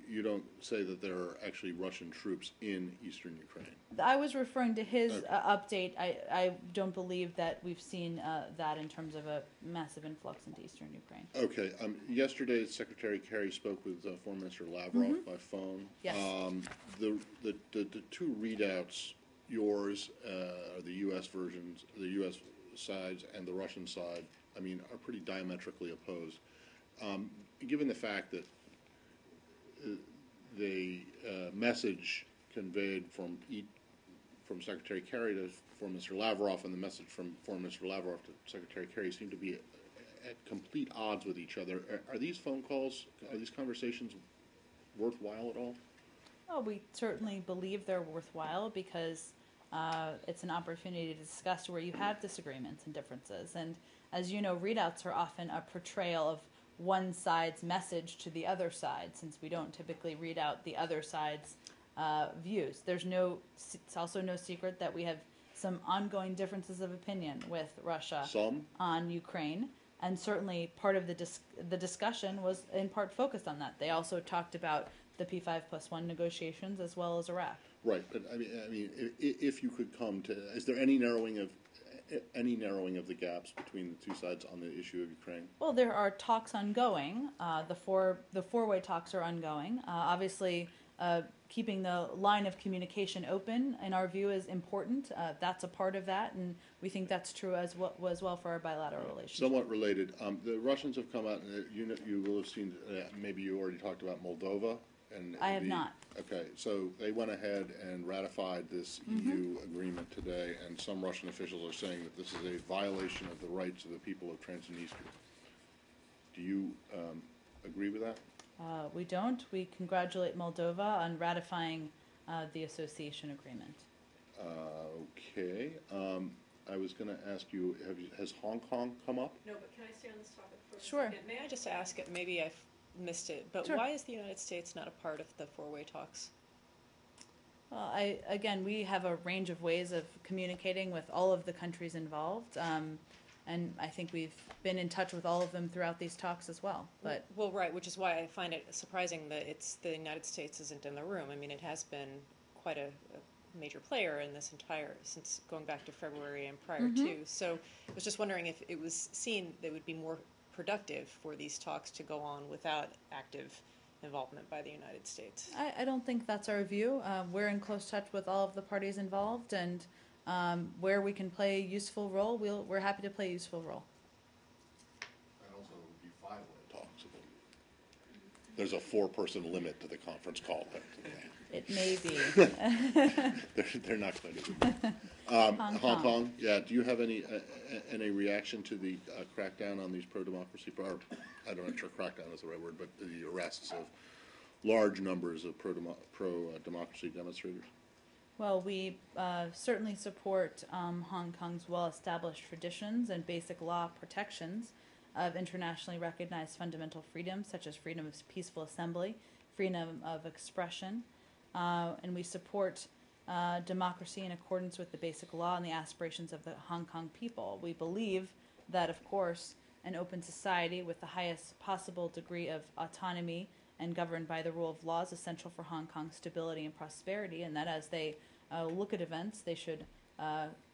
you don't say that there are actually Russian troops in eastern Ukraine? I was referring to his update. I don't believe that we've seen that in terms of a massive influx into eastern Ukraine. Okay. Yesterday, Secretary Kerry spoke with Foreign Minister Lavrov by phone. Yes. The two readouts, yours, are the U.S. versions, the U.S. sides and the Russian side, I mean, are pretty diametrically opposed. Given the fact that the message conveyed from Secretary Kerry to Foreign Minister Lavrov and the message from Foreign Minister Lavrov to Secretary Kerry seem to be at complete odds with each other. Are these phone calls, are these conversations worthwhile at all? Well, we certainly believe they're worthwhile because it's an opportunity to discuss where you have disagreements and differences. And as you know, readouts are often a portrayal of one side's message to the other side, since we don't typically read out the other side's views. It's also no secret that we have some ongoing differences of opinion with Russia on Ukraine, and certainly part of the discussion was in part focused on that. They also talked about the P5+1 negotiations as well as Iraq. Right, but I mean, if you could come to, is there any narrowing of the gaps between the two sides on the issue of Ukraine? Well, there are talks ongoing. The four-way talks are ongoing. Obviously, keeping the line of communication open, in our view, is important. That's a part of that, and we think that's true as well for our bilateral relationship. Somewhat related, the Russians have come out, and you will have seen, maybe you already talked about Moldova. And I have not. Okay, so they went ahead and ratified this EU agreement today, and some Russian officials are saying that this is a violation of the rights of the people of Transnistria. Do you agree with that? We don't. We congratulate Moldova on ratifying the association agreement. Okay. I was going to ask you, has Hong Kong come up? No, but can I stay on this topic for a Sure. second? May I just ask, maybe I've missed it, but Sure. why is the United States not a part of the four-way talks? Well, we have a range of ways of communicating with all of the countries involved, and I think we've been in touch with all of them throughout these talks as well. But Well, right, which is why I find it surprising that the United States isn't in the room. I mean, it has been quite a major player in this since going back to February and prior to. So I was just wondering if it was seen that it would be more productive for these talks to go on without active involvement by the United States. I don't think that's our view. We're in close touch with all of the parties involved, and where we can play a useful role, we're happy to play a useful role. And also, it would be five-way talks. There's a four-person limit to the conference call. It may be. They're not going to do Hong Kong. Yeah. Do you have any reaction to the crackdown on these pro-democracy? I'm not sure crackdown is the right word, but the arrests of large numbers of pro-democracy demonstrators. Well, we certainly support Hong Kong's well-established traditions and basic law protections of internationally recognized fundamental freedoms, such as freedom of peaceful assembly, freedom of expression, and we support democracy in accordance with the basic law and the aspirations of the Hong Kong people. We believe that, of course, an open society with the highest possible degree of autonomy and governed by the rule of law is essential for Hong Kong's stability and prosperity, and that as they look at events, they should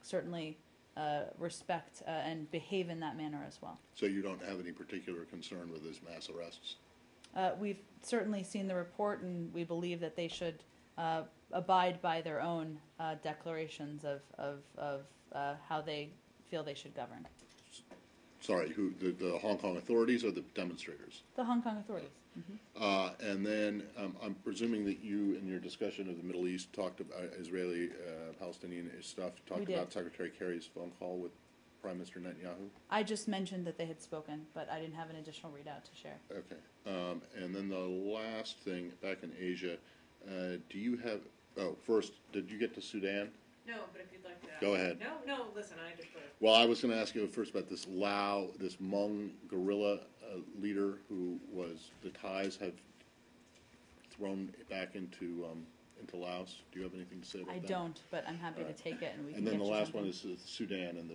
certainly respect and behave in that manner as well. So you don't have any particular concern with these mass arrests? We've certainly seen the report, and we believe that they should abide by their own declarations of how they feel they should govern. Sorry, who the Hong Kong authorities or the demonstrators? The Hong Kong authorities. And then I'm presuming that you, in your discussion of the Middle East, talked about Israeli-Palestinian stuff, talked about Secretary Kerry's phone call with Prime Minister Netanyahu? I just mentioned that they had spoken, but I didn't have an additional readout to share. Okay. And then the last thing, back in Asia, do you have, first, did you get to Sudan? No, but if you'd like to. Go ahead. No, listen, I just. Well, I was going to ask you first about this this Hmong guerrilla leader who the Thais have thrown back into into Laos. Do you have anything to say about I that? don't, but I'm happy All to right. take it, and we can And then get the you last something. one is Sudan and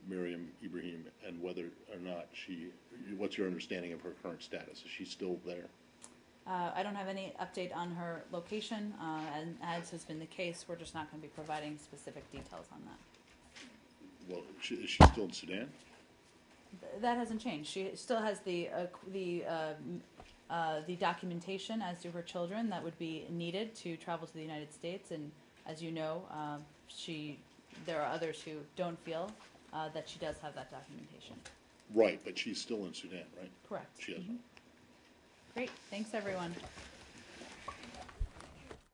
Miriam Ibrahim, and whether or not what's your understanding of her current status? Is she still there? I don't have any update on her location, and as has been the case, we're just not going to be providing specific details on that. Well, is she still in Sudan? That hasn't changed. She still has the documentation as to her children that would be needed to travel to the United States, and as you know, there are others who don't feel that she does have that documentation. Right, but she's still in Sudan, right? Correct. She has. Great. Thanks, everyone.